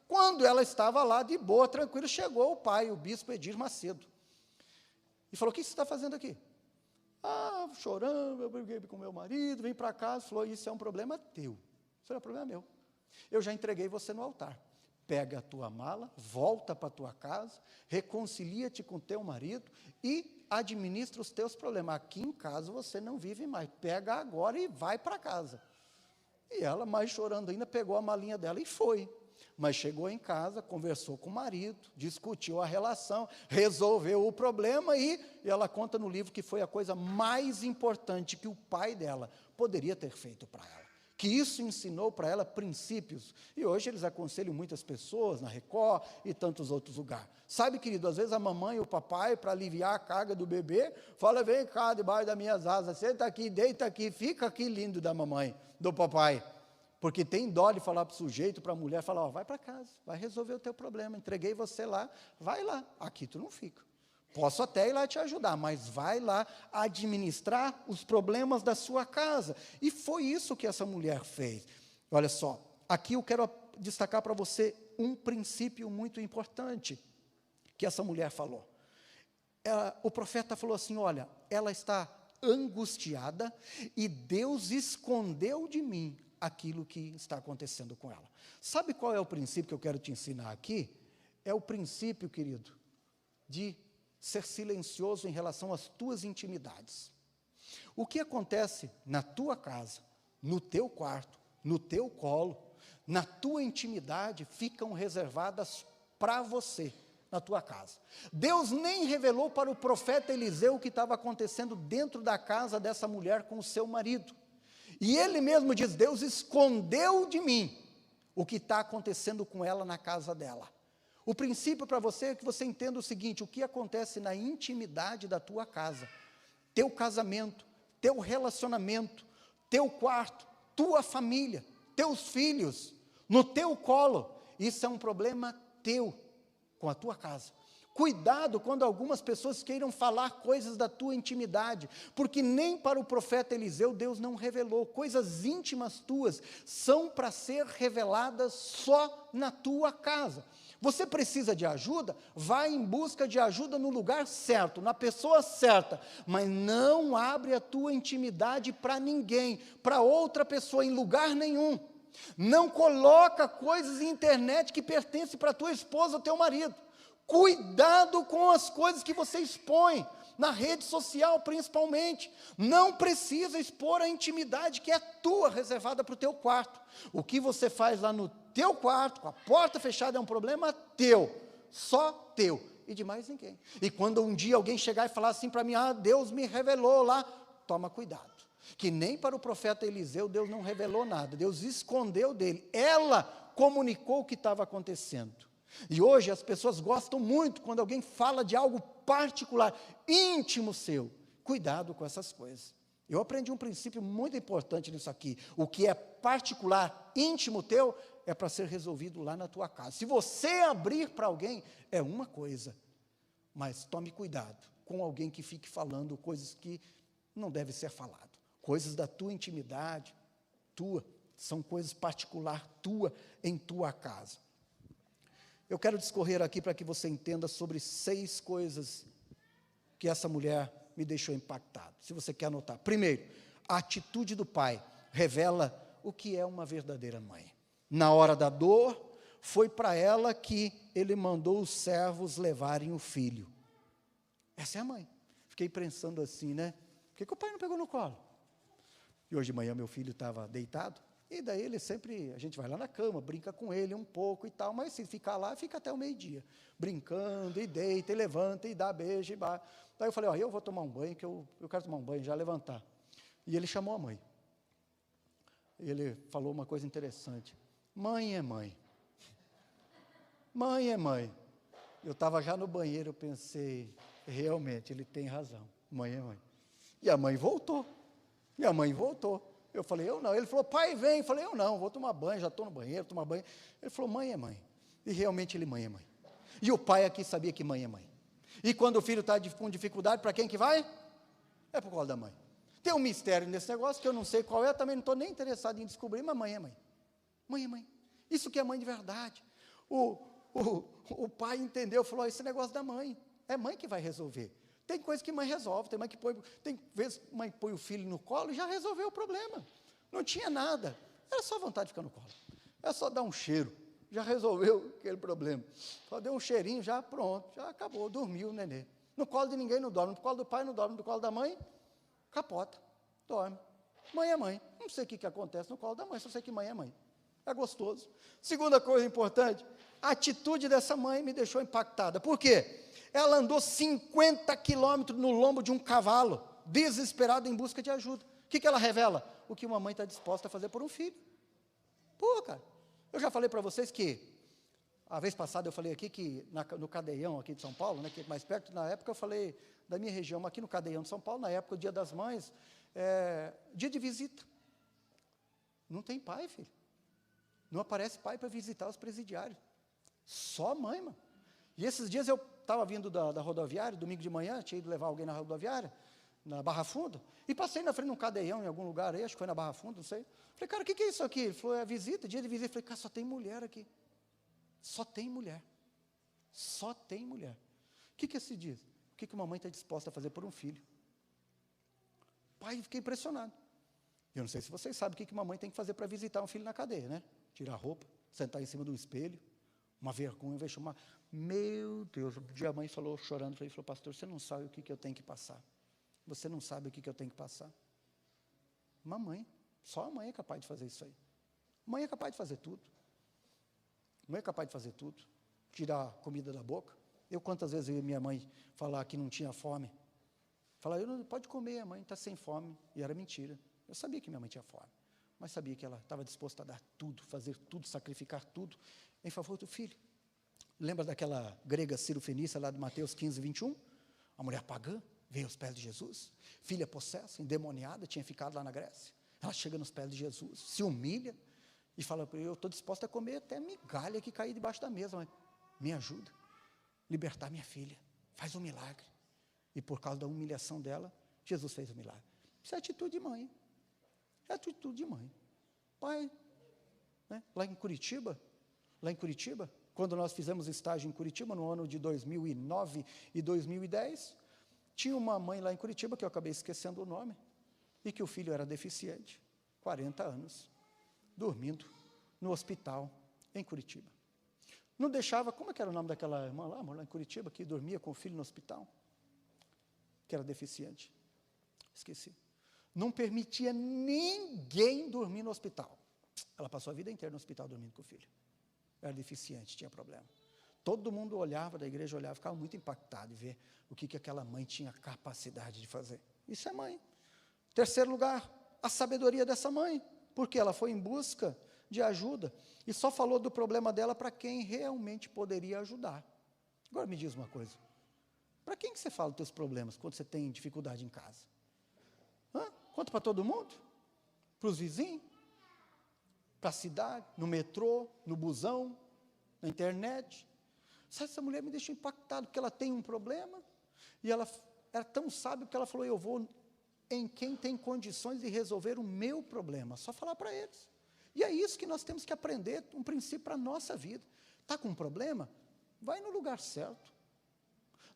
Quando ela estava lá, de boa, tranquila, chegou o pai, o bispo Edir Macedo, e falou, o que você está fazendo aqui? Ah, chorando, eu briguei com meu marido, vim para casa. Falou, isso é um problema teu. Isso é um problema meu. Eu já entreguei você no altar. Pega a tua mala, volta para a tua casa, reconcilia-te com teu marido e administra os teus problemas. Aqui em casa você não vive mais. Pega agora e vai para casa. E ela, mais chorando ainda, pegou a malinha dela e foi. Mas chegou em casa, conversou com o marido, discutiu a relação, resolveu o problema, e ela conta no livro que foi a coisa mais importante que o pai dela poderia ter feito para ela. Que isso ensinou para ela princípios. E hoje eles aconselham muitas pessoas na Record e tantos outros lugares. Sabe, querido, às vezes a mamãe e o papai, para aliviar a carga do bebê, fala, vem cá debaixo das minhas asas, senta aqui, deita aqui, fica aqui lindo da mamãe, do papai. Porque tem dó de falar para o sujeito, para a mulher, falar, ó, vai para casa, vai resolver o teu problema, entreguei você lá, vai lá, aqui tu não fica. Posso até ir lá te ajudar, mas vai lá administrar os problemas da sua casa. E foi isso que essa mulher fez. Olha só, aqui eu quero destacar para você um princípio muito importante que essa mulher falou. O profeta falou assim, olha, ela está angustiada e Deus escondeu de mim aquilo que está acontecendo com ela. Sabe qual é o princípio que eu quero te ensinar aqui? É o princípio, querido, de ser silencioso em relação às tuas intimidades. O que acontece na tua casa, no teu quarto, no teu colo, na tua intimidade, ficam reservadas para você, na tua casa. Deus nem revelou para o profeta Eliseu o que estava acontecendo dentro da casa dessa mulher com o seu marido. E ele mesmo diz, Deus escondeu de mim o que está acontecendo com ela na casa dela. O princípio para você é que você entenda o seguinte, o que acontece na intimidade da tua casa, teu casamento, teu relacionamento, teu quarto, tua família, teus filhos, no teu colo, isso é um problema teu, com a tua casa. Cuidado quando algumas pessoas queiram falar coisas da tua intimidade, porque nem para o profeta Eliseu Deus não revelou. Coisas íntimas tuas são para ser reveladas só na tua casa. Você precisa de ajuda? Vai em busca de ajuda no lugar certo, na pessoa certa, mas não abre a tua intimidade para ninguém, para outra pessoa, em lugar nenhum. Não coloca coisas na internet que pertencem para tua esposa ou teu marido. Cuidado com as coisas que você expõe, na rede social principalmente. Não precisa expor a intimidade que é tua, reservada para o teu quarto. O que você faz lá no teu quarto, com a porta fechada, é um problema teu, só teu, e de mais ninguém. E quando um dia alguém chegar e falar assim para mim, Deus me revelou lá, toma cuidado, que nem para o profeta Eliseu Deus não revelou nada, Deus escondeu dele, ela comunicou o que estava acontecendo. E hoje as pessoas gostam muito quando alguém fala de algo particular, íntimo seu. Cuidado com essas coisas. Eu aprendi um princípio muito importante nisso aqui. O que é particular, íntimo teu, é para ser resolvido lá na tua casa. Se você abrir para alguém, é uma coisa. Mas tome cuidado com alguém que fique falando coisas que não devem ser faladas. Coisas da tua intimidade, tua, são coisas particular tua, em tua casa. Eu quero discorrer aqui para que você entenda sobre 6 coisas que essa mulher me deixou impactado. Se você quer anotar. Primeiro, a atitude do pai revela o que é uma verdadeira mãe. Na hora da dor, foi para ela que ele mandou os servos levarem o filho. Essa é a mãe. Fiquei pensando assim, né? Por que o pai não pegou no colo? E hoje de manhã meu filho estava deitado, E daí ele sempre, a gente vai lá na cama, brinca com ele um pouco e tal, mas se ficar lá, fica até o meio-dia, brincando, e deita, e levanta, e dá beijo, e bate. Daí eu falei, ó, eu vou tomar um banho, que eu quero tomar um banho, já levantar. E ele chamou a mãe. Ele falou uma coisa interessante, mãe é mãe. Mãe é mãe. Eu estava já no banheiro, eu pensei, realmente, ele tem razão, mãe é mãe. E a mãe voltou, Eu falei, eu não. Ele falou, pai, vem. Eu falei, eu não, vou tomar banho, já estou no banheiro, tomar banho. Ele falou, mãe é mãe. E realmente ele, mãe é mãe. E o pai aqui sabia que mãe é mãe. E quando o filho está com dificuldade, para quem que vai? É por causa da mãe. Tem um mistério nesse negócio que eu não sei qual é, eu também não estou nem interessado em descobrir, mas mãe é mãe. Mãe é mãe. Isso que é mãe de verdade. O pai entendeu, falou, esse negócio da mãe, é mãe que vai resolver. Tem coisa que mãe resolve, tem vezes que mãe põe o filho no colo e já resolveu o problema. Não tinha nada, era só vontade de ficar no colo. Era só dar um cheiro, já resolveu aquele problema. Só deu um cheirinho, já pronto, já acabou, dormiu o nenê. No colo de ninguém não dorme, no colo do pai não dorme, no colo da mãe, capota, dorme. Mãe é mãe, não sei o que acontece no colo da mãe, só sei que mãe é mãe. É gostoso. Segunda coisa importante, a atitude dessa mãe me deixou impactada. Por quê? Ela andou 50 quilômetros no lombo de um cavalo, desesperada em busca de ajuda. O que ela revela? O que uma mãe está disposta a fazer por um filho. Pô, cara, eu já falei para vocês que, a vez passada eu falei aqui que no Cadeião, aqui de São Paulo, né, que é mais perto, na época eu falei da minha região, mas aqui no Cadeião de São Paulo, na época, o Dia das Mães, dia de visita. Não tem pai, filho. Não aparece pai para visitar os presidiários. Só mãe, mano. E esses dias eu estava vindo da rodoviária, domingo de manhã, tinha ido levar alguém na rodoviária, na Barra Funda, e passei na frente de um cadeião em algum lugar aí, acho que foi na Barra Funda, não sei. Falei, cara, o que é isso aqui? Ele falou, é visita, dia de visita. Falei, cara, só tem mulher aqui. Só tem mulher. Só tem mulher. O que se diz? O que uma mãe está disposta a fazer por um filho? Pai, fiquei impressionado. Eu não sei se vocês sabem o que uma mãe tem que fazer para visitar um filho na cadeia, né? Tirar a roupa, sentar em cima do espelho, uma vergonha, vai chamar. Meu Deus, um dia a mãe falou, chorando, falou, pastor, você não sabe o que eu tenho que passar. Você não sabe o que eu tenho que passar. Uma mãe, só a mãe é capaz de fazer isso aí. Mãe é capaz de fazer tudo. Mãe é capaz de fazer tudo. Tirar a comida da boca. Eu, quantas vezes eu e minha mãe falar que não tinha fome. Falar, eu não pode comer, a mãe está sem fome. E era mentira. Eu sabia que minha mãe tinha fome. Mas sabia que ela estava disposta a dar tudo, fazer tudo, sacrificar tudo, em favor do filho. Lembra daquela grega Cirofenícia, lá de Mateus 15, 21? A mulher pagã veio aos pés de Jesus, filha possessa, endemoniada, tinha ficado lá na Grécia. Ela chega nos pés de Jesus, se humilha e fala, eu estou disposta a comer até migalha que cair debaixo da mesa, mas me ajuda, libertar minha filha, faz um milagre. E por causa da humilhação dela, Jesus fez o milagre. Isso é atitude de mãe. É atitude de mãe. Pai, né? Lá em Curitiba, quando nós fizemos estágio em Curitiba, no ano de 2009 e 2010, tinha uma mãe lá em Curitiba, que eu acabei esquecendo o nome, e que o filho era deficiente, 40 anos, dormindo no hospital em Curitiba. Não deixava, como é que era o nome daquela irmã lá em Curitiba, que dormia com o filho no hospital, que era deficiente? Esqueci. Não permitia ninguém dormir no hospital. Ela passou a vida inteira no hospital dormindo com o filho. Era deficiente, tinha problema. Todo mundo olhava, da igreja olhava, ficava muito impactado em ver o que aquela mãe tinha capacidade de fazer. Isso é mãe. Terceiro lugar, a sabedoria dessa mãe, porque ela foi em busca de ajuda e só falou do problema dela para quem realmente poderia ajudar. Agora me diz uma coisa, para quem que você fala os teus problemas quando você tem dificuldade em casa? Conta para todo mundo? Para os vizinhos? Para a cidade? No metrô? No busão? Na internet? Sabe, essa mulher me deixou impactado, porque ela tem um problema, e ela era tão sábia que ela falou, eu vou em quem tem condições de resolver o meu problema, só falar para eles. E é isso que nós temos que aprender, um princípio para a nossa vida. Está com um problema? Vai no lugar certo.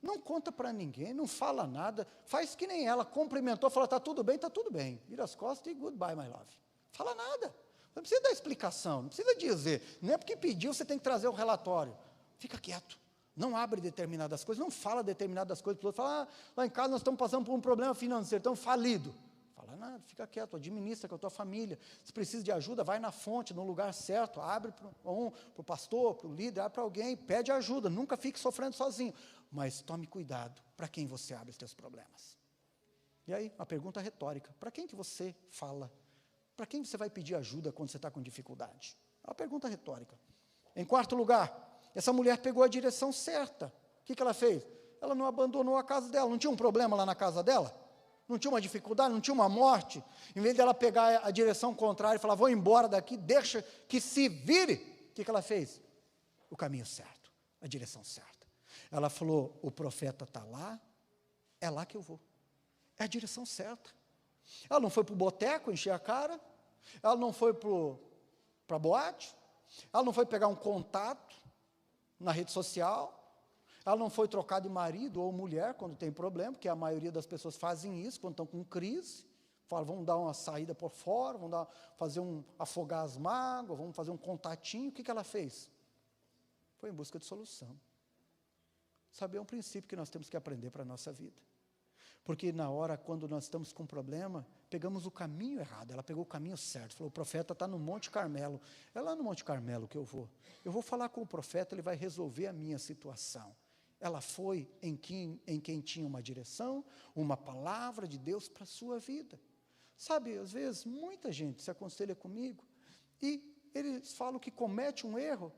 Não conta para ninguém, não fala nada, faz que nem ela, cumprimentou, fala, está tudo bem, vira as costas e goodbye, my love. Fala nada, não precisa dar explicação, não precisa dizer, não é porque pediu, você tem que trazer o relatório. Fica quieto, não abre determinadas coisas, não fala determinadas coisas para os outros, fala, lá em casa nós estamos passando por um problema financeiro, estamos falidos. Fala fala nada, fica quieto, administra com a tua família. Se precisa de ajuda, vai na fonte, no lugar certo, abre para o pastor, para o líder, abre para alguém, pede ajuda, nunca fique sofrendo sozinho. Mas tome cuidado para quem você abre os teus problemas. E aí, uma pergunta retórica, para quem que você fala? Para quem você vai pedir ajuda quando você está com dificuldade? É uma pergunta retórica. Em quarto lugar, essa mulher pegou a direção certa. O que ela fez? Ela não abandonou a casa dela, não tinha um problema lá na casa dela? Não tinha uma dificuldade, não tinha uma morte? Em vez dela pegar a direção contrária e falar, vou embora daqui, deixa que se vire. O que ela fez? O caminho certo, a direção certa. Ela falou, o profeta está lá, é lá que eu vou. É a direção certa. Ela não foi para o boteco encher a cara, ela não foi para a boate, ela não foi pegar um contato na rede social, ela não foi trocar de marido ou mulher quando tem problema, porque a maioria das pessoas fazem isso quando estão com crise, falam, vamos dar uma saída por fora, afogar as mágoas, vamos fazer um contatinho. O que ela fez? Foi em busca de solução. Sabe, é um princípio que nós temos que aprender para a nossa vida. Porque na hora, quando nós estamos com um problema, pegamos o caminho errado, ela pegou o caminho certo, falou, o profeta está no Monte Carmelo, é lá no Monte Carmelo que eu vou falar com o profeta, ele vai resolver a minha situação. Ela foi em quem tinha uma direção, uma palavra de Deus para a sua vida. Sabe, às vezes, muita gente se aconselha comigo, e eles falam que comete um erro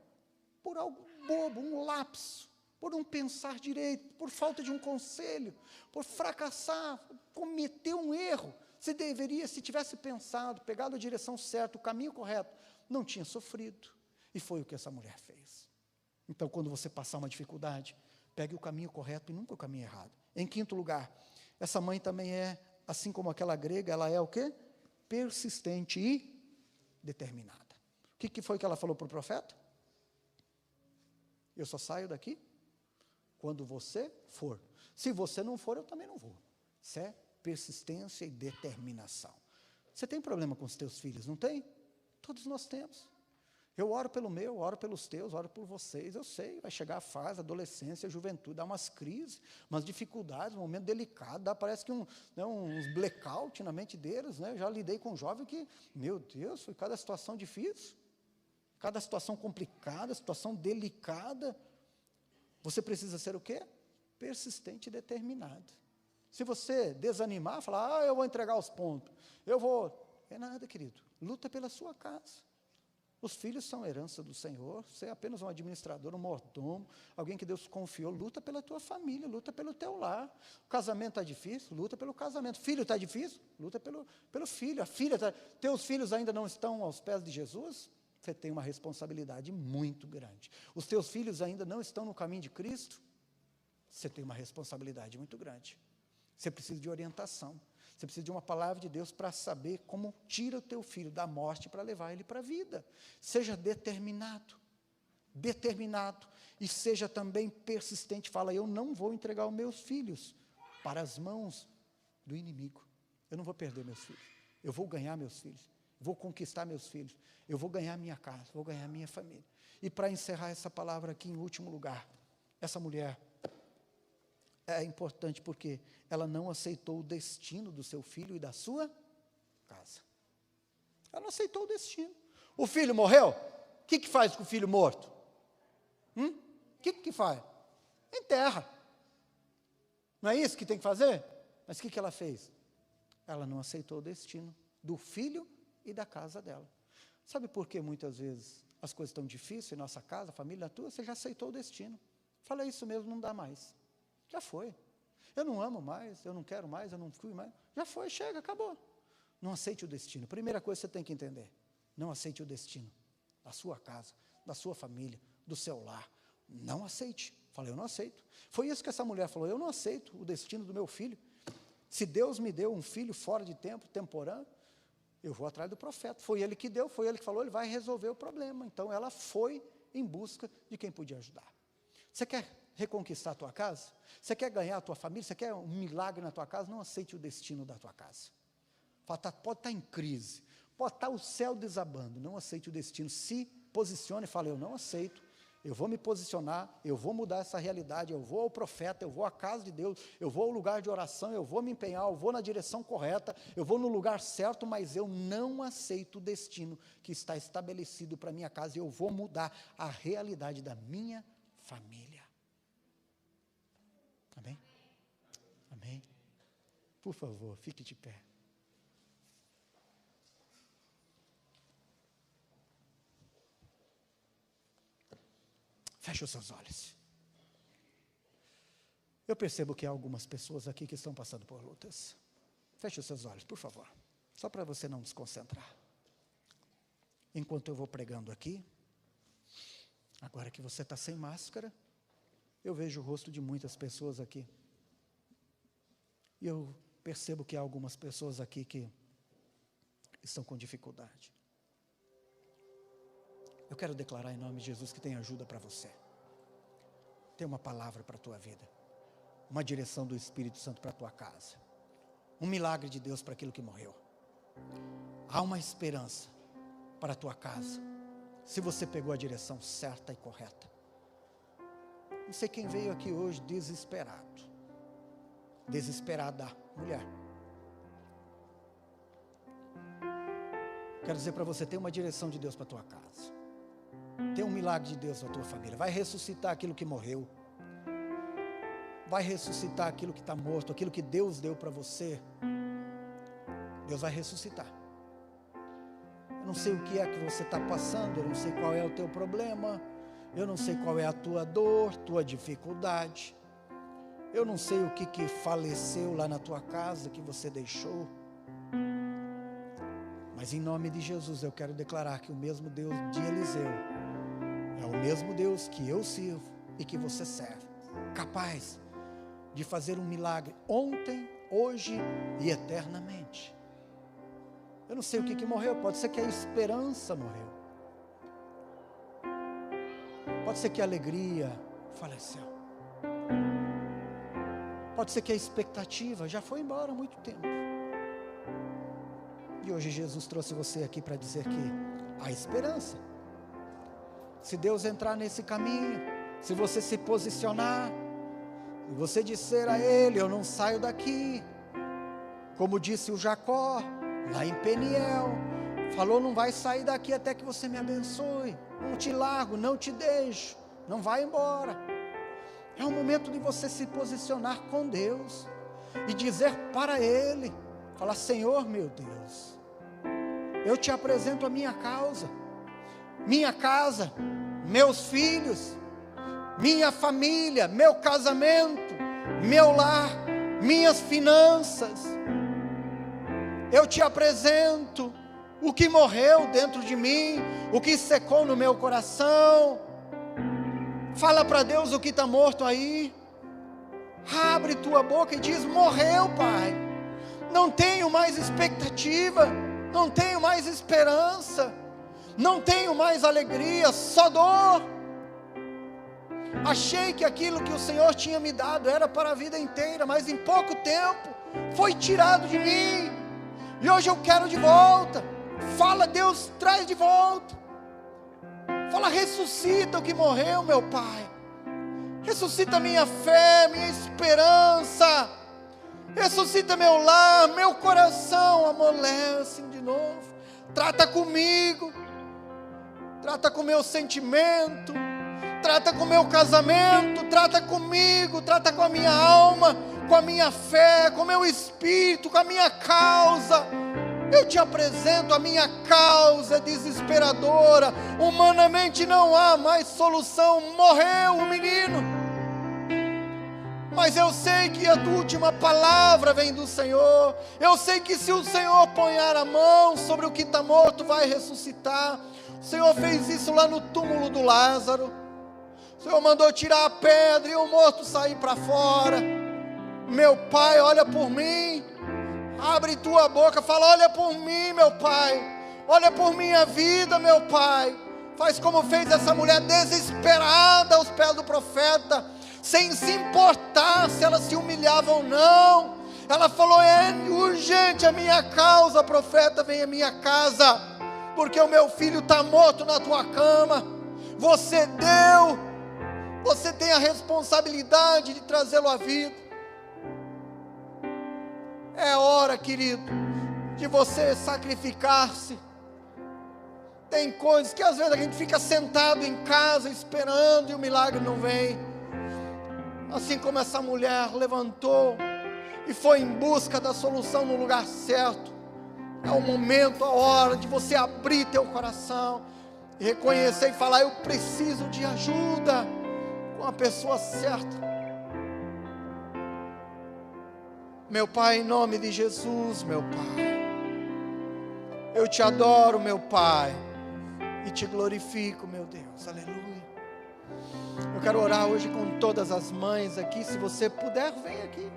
por algo bobo, um lapso, por não pensar direito, por falta de um conselho, por fracassar, cometer um erro. Se tivesse pensado, pegado a direção certa, o caminho correto, não tinha sofrido. E foi o que essa mulher fez. Então, quando você passar uma dificuldade, pegue o caminho correto e nunca o caminho errado. Em quinto lugar, essa mãe também é, assim como aquela grega, ela é o quê? Persistente e determinada. O que foi que ela falou para o profeta? Eu só saio daqui quando você for. Se você não for, eu também não vou. Isso é persistência e determinação. Você tem problema com os teus filhos, não tem? Todos nós temos. Eu oro pelo meu, oro pelos teus, oro por vocês. Eu sei, vai chegar a fase, a adolescência, a juventude, dá umas crises, umas dificuldades, um momento delicado, parece que uns blackout na mente deles, né? Eu já lidei com um jovem que, meu Deus, foi cada situação difícil, cada situação complicada, situação delicada. Você precisa ser o quê? Persistente e determinado. Se você desanimar, falar, eu vou entregar os pontos, é nada, querido, luta pela sua casa. Os filhos são herança do Senhor, você é apenas um administrador, um mordomo, alguém que Deus confiou, luta pela tua família, luta pelo teu lar. O casamento está difícil, luta pelo casamento. Filho está difícil, luta pelo filho. Teus filhos ainda não estão aos pés de Jesus? Você tem uma responsabilidade muito grande. Os teus filhos ainda não estão no caminho de Cristo? Você tem uma responsabilidade muito grande. Você precisa de orientação. Você precisa de uma palavra de Deus para saber como tira o teu filho da morte para levar ele para a vida. Seja determinado, e seja também persistente. Fala, eu não vou entregar os meus filhos para as mãos do inimigo. Eu não vou perder meus filhos. Eu vou ganhar meus filhos. Vou conquistar meus filhos. Eu vou ganhar minha casa, vou ganhar minha família. E para encerrar essa palavra aqui, em último lugar, essa mulher é importante porque ela não aceitou o destino do seu filho e da sua casa. Ela não aceitou o destino. O filho morreu? O que faz com o filho morto? O que faz? Enterra. Não é isso que tem que fazer? Mas o que ela fez? Ela não aceitou o destino do filho e da casa dela. Sabe por que muitas vezes as coisas estão difíceis em nossa casa, família tua? Você já aceitou o destino. Fala, isso mesmo, não dá mais. Já foi. Eu não amo mais, eu não quero mais, eu não fui mais. Já foi, chega, acabou. Não aceite o destino. Primeira coisa que você tem que entender. Não aceite o destino da sua casa, da sua família, do seu lar. Não aceite. Falei, eu não aceito. Foi isso que essa mulher falou, eu não aceito o destino do meu filho. Se Deus me deu um filho fora de tempo, temporâneo, eu vou atrás do profeta. Foi ele que deu, foi ele que falou, ele vai resolver o problema. Então, ela foi em busca de quem podia ajudar. Você quer reconquistar a tua casa? Você quer ganhar a tua família? Você quer um milagre na tua casa? Não aceite o destino da tua casa. Pode estar em crise, pode estar o céu desabando, não aceite o destino. Se posicione e fale, eu não aceito Eu vou me posicionar, eu vou mudar essa realidade, eu vou ao profeta, eu vou à casa de Deus, eu vou ao lugar de oração, eu vou me empenhar, eu vou na direção correta, eu vou no lugar certo, mas eu não aceito o destino que está estabelecido para minha casa, e eu vou mudar a realidade da minha família. Amém? Amém? Por favor, fique de pé. Feche os seus olhos. Eu percebo que há algumas pessoas aqui que estão passando por lutas. Feche os seus olhos, por favor. Só para você não desconcentrar. Enquanto eu vou pregando aqui, agora que você está sem máscara, eu vejo o rosto de muitas pessoas aqui. E eu percebo que há algumas pessoas aqui que estão com dificuldade. Eu quero declarar em nome de Jesus que tem ajuda para você. Tem uma palavra para a tua vida. Uma direção do Espírito Santo para a tua casa. Um milagre de Deus para aquilo que morreu. Há uma esperança para a tua casa. Se você pegou a direção certa e correta. Não sei quem veio aqui hoje desesperado. Desesperada, mulher. Quero dizer para você, tem uma direção de Deus para a tua casa. Tem um milagre de Deus na tua família. Vai ressuscitar aquilo que morreu. Vai ressuscitar aquilo que está morto. Aquilo que Deus deu para você. Deus vai ressuscitar. Eu não sei o que é que você está passando. Eu não sei qual é o teu problema. Eu não sei qual é a tua dor, tua dificuldade. Eu não sei o que faleceu lá na tua casa, que você deixou. Mas em nome de Jesus eu quero declarar que o mesmo Deus de Eliseu é o mesmo Deus que eu sirvo e que você serve, capaz de fazer um milagre ontem, hoje e eternamente. Eu não sei o que morreu, pode ser que a esperança morreu, pode ser que a alegria faleceu, pode ser que a expectativa já foi embora há muito tempo. E hoje Jesus trouxe você aqui para dizer que há esperança. Se Deus entrar nesse caminho, se você se posicionar, se você disser a Ele, eu não saio daqui, como disse o Jacó, lá em Peniel, falou, não vai sair daqui até que você me abençoe, não te largo, não te deixo, não vai embora. É o momento de você se posicionar com Deus, e dizer para Ele, falar, Senhor meu Deus, eu te apresento a minha causa, minha casa, meus filhos, minha família, meu casamento, meu lar, minhas finanças. Eu te apresento o que morreu dentro de mim, o que secou no meu coração. Fala para Deus o que está morto aí. Abre tua boca e diz, morreu, Pai. Não tenho mais expectativa, não tenho mais esperança, não tenho mais alegria, só dor. Achei que aquilo que o Senhor tinha me dado era para a vida inteira, mas em pouco tempo foi tirado de mim, e hoje eu quero de volta. Fala, Deus, traz de volta. Fala, ressuscita o que morreu, meu Pai. Ressuscita minha fé, minha esperança. Ressuscita meu lar, meu coração amolece de novo. Trata comigo, trata com meu sentimento, trata com meu casamento, trata comigo, trata com a minha alma, com a minha fé, com o meu espírito, com a minha causa. Eu te apresento a minha causa desesperadora. Humanamente não há mais solução. Morreu o menino. Mas eu sei que a última palavra vem do Senhor. Eu sei que se o Senhor ponhar a mão sobre o que está morto, vai ressuscitar. O Senhor fez isso lá no túmulo do Lázaro. O Senhor mandou tirar a pedra e o morto sair para fora. Meu Pai, olha por mim. Abre tua boca, fala, olha por mim, meu Pai. Olha por minha vida, meu Pai. Faz como fez essa mulher desesperada aos pés do profeta, sem se importar se ela se humilhava ou não. Ela falou, é urgente a minha causa, profeta, vem à minha casa, porque o meu filho está morto na tua cama. você deu, você tem a responsabilidade de trazê-lo à vida. É hora, querido, de você sacrificar-se. Tem coisas que às vezes a gente fica sentado em casa esperando e o milagre não vem. Assim como essa mulher levantou e foi em busca da solução no lugar certo. É o momento, a hora de você abrir teu coração e reconhecer e falar: eu preciso de ajuda, com a pessoa certa. Meu Pai, em nome de Jesus, meu Pai, eu te adoro, meu Pai, e te glorifico, meu Deus, aleluia. Eu quero orar hoje com todas as mães aqui. Se você puder, vem aqui.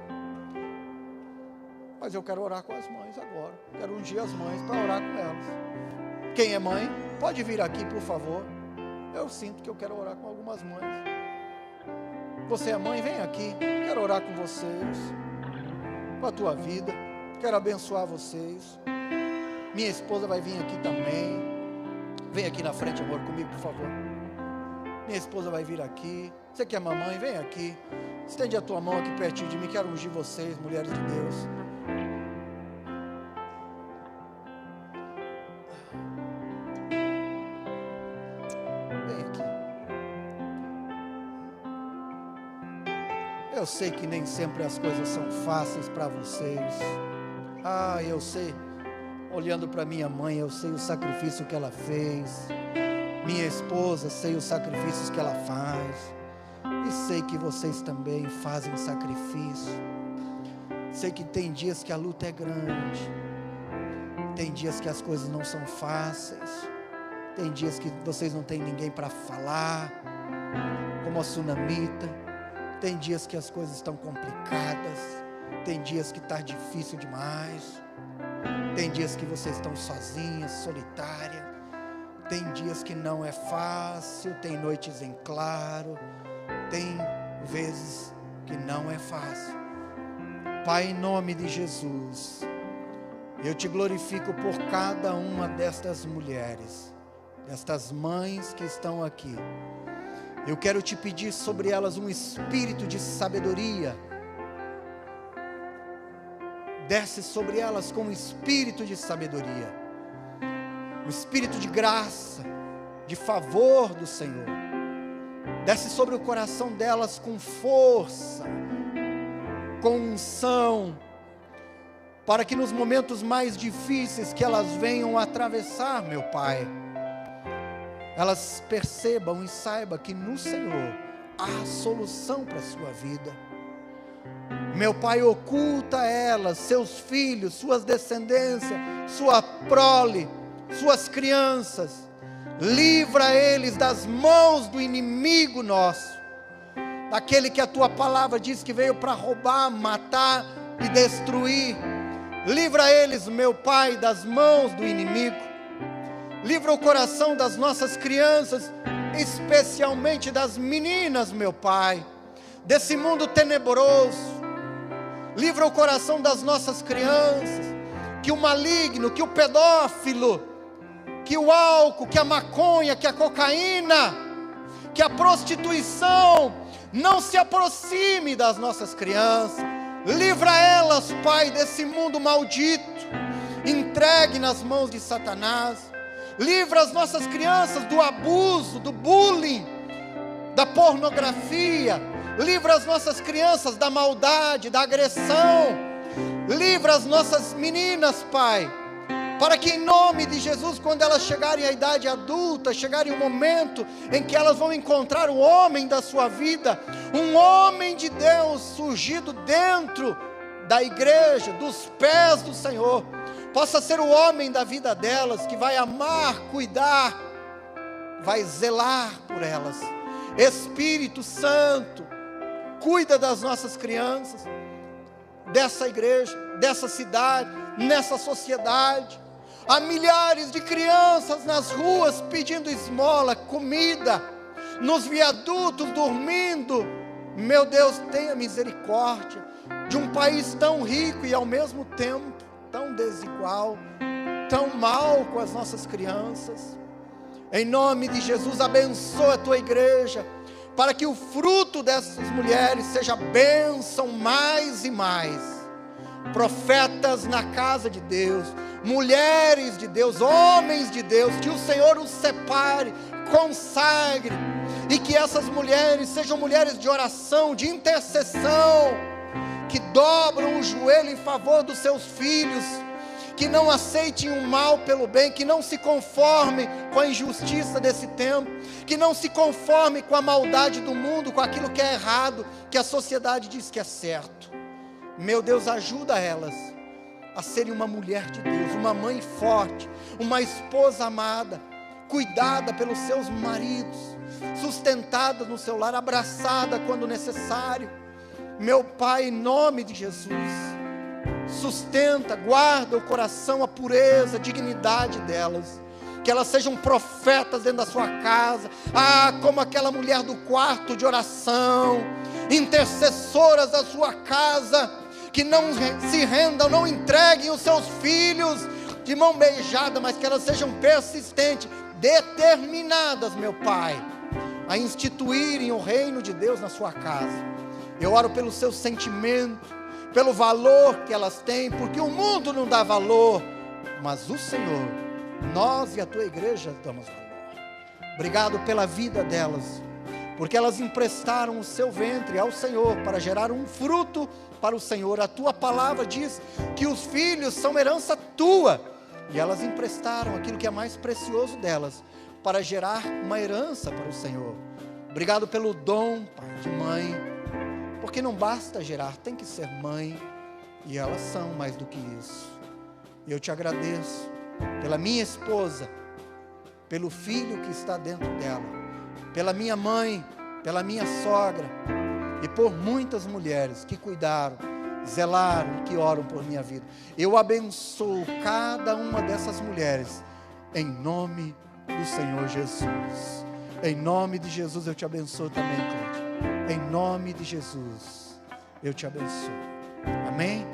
Mas eu quero orar com as mães agora. Quero ungir as mães para orar com elas. Quem é mãe, pode vir aqui, por favor. Eu sinto que eu quero orar com algumas mães. Você é mãe, vem aqui. Quero orar com vocês, com a tua vida. Quero abençoar vocês. Minha esposa vai vir aqui também. Vem aqui na frente, amor, comigo, por favor. Minha esposa vai vir aqui. Você que é mamãe, vem aqui. Estende a tua mão aqui pertinho de mim. Quero ungir vocês, mulheres de Deus. Vem aqui. Eu sei que nem sempre as coisas são fáceis para vocês. Eu sei. Olhando para minha mãe, eu sei o sacrifício que ela fez. Minha esposa, sei os sacrifícios que ela faz. E sei que vocês também fazem sacrifício. Sei que tem dias que a luta é grande. Tem dias que as coisas não são fáceis. Tem dias que vocês não têm ninguém para falar, como a Sunamita. Tem dias que as coisas estão complicadas. Tem dias que está difícil demais. Tem dias que vocês estão sozinhas, solitárias. Tem dias que não é fácil. Tem noites em claro. Tem vezes que não é fácil. Pai, em nome de Jesus, eu te glorifico por cada uma destas mulheres, destas mães que estão aqui. Eu quero te pedir sobre elas um espírito de sabedoria. Desce sobre elas com um espírito de sabedoria, um espírito de graça, de favor do Senhor. Desce sobre o coração delas com força, com unção, para que nos momentos mais difíceis que elas venham atravessar, meu Pai, elas percebam e saibam que no Senhor há solução para a sua vida. Meu Pai, oculta elas, seus filhos, suas descendências, sua prole, suas crianças. Livra eles das mãos do inimigo nosso, daquele que a tua palavra diz que veio para roubar, matar e destruir. Livra eles, meu Pai, das mãos do inimigo. Livra o coração das nossas crianças, especialmente das meninas, meu Pai, desse mundo tenebroso. Livra o coração das nossas crianças, que o maligno, que o pedófilo, que o álcool, que a maconha, que a cocaína, que a prostituição não se aproxime das nossas crianças. Livra elas, Pai, desse mundo maldito, entregue nas mãos de Satanás. Livra as nossas crianças do abuso, do bullying, da pornografia. Livra as nossas crianças da maldade, da agressão. Livra as nossas meninas, Pai, para que em nome de Jesus, quando elas chegarem à idade adulta, chegarem o momento em que elas vão encontrar o homem da sua vida, um homem de Deus surgido dentro da igreja, dos pés do Senhor, possa ser o homem da vida delas, que vai amar, cuidar, vai zelar por elas. Espírito Santo, cuida das nossas crianças, dessa igreja, dessa cidade, nessa sociedade. Há milhares de crianças nas ruas pedindo esmola, comida, nos viadutos dormindo. Meu Deus, tenha misericórdia de um país tão rico e ao mesmo tempo tão desigual, tão mal com as nossas crianças. Em nome de Jesus, abençoa a tua igreja, para que o fruto dessas mulheres seja bênção mais e mais. Profetas na casa de Deus, mulheres de Deus, homens de Deus, que o Senhor os separe, consagre, e que essas mulheres sejam mulheres de oração, de intercessão, que dobram o joelho em favor dos seus filhos, que não aceitem o mal pelo bem, que não se conformem com a injustiça desse tempo, que não se conformem com a maldade do mundo, com aquilo que é errado, que a sociedade diz que é certo. Meu Deus, ajuda elas a serem uma mulher de Deus, uma mãe forte, uma esposa amada, cuidada pelos seus maridos, sustentada no seu lar, abraçada quando necessário. Meu Pai, em nome de Jesus, sustenta, guarda o coração, a pureza, a dignidade delas, que elas sejam profetas dentro da sua casa, como aquela mulher do quarto de oração, intercessoras da sua casa, que não se rendam, não entreguem os seus filhos de mão beijada, mas que elas sejam persistentes, determinadas, meu Pai, a instituírem o reino de Deus na sua casa. Eu oro pelo seu sentimento, pelo valor que elas têm, porque o mundo não dá valor, mas o Senhor, nós e a tua igreja damos valor. Obrigado pela vida delas, porque elas emprestaram o seu ventre ao Senhor para gerar um fruto para o Senhor. A tua palavra diz que os filhos são herança tua, e elas emprestaram aquilo que é mais precioso delas para gerar uma herança para o Senhor. Obrigado pelo dom, Pai, de mãe, porque não basta gerar, tem que ser mãe, e elas são mais do que isso. E eu te agradeço pela minha esposa, pelo filho que está dentro dela, pela minha mãe, pela minha sogra, e por muitas mulheres que cuidaram, zelaram e que oram por minha vida. Eu abençoo cada uma dessas mulheres, em nome do Senhor Jesus. Em nome de Jesus eu te abençoo também, Cláudia. Em nome de Jesus, eu te abençoo. Amém?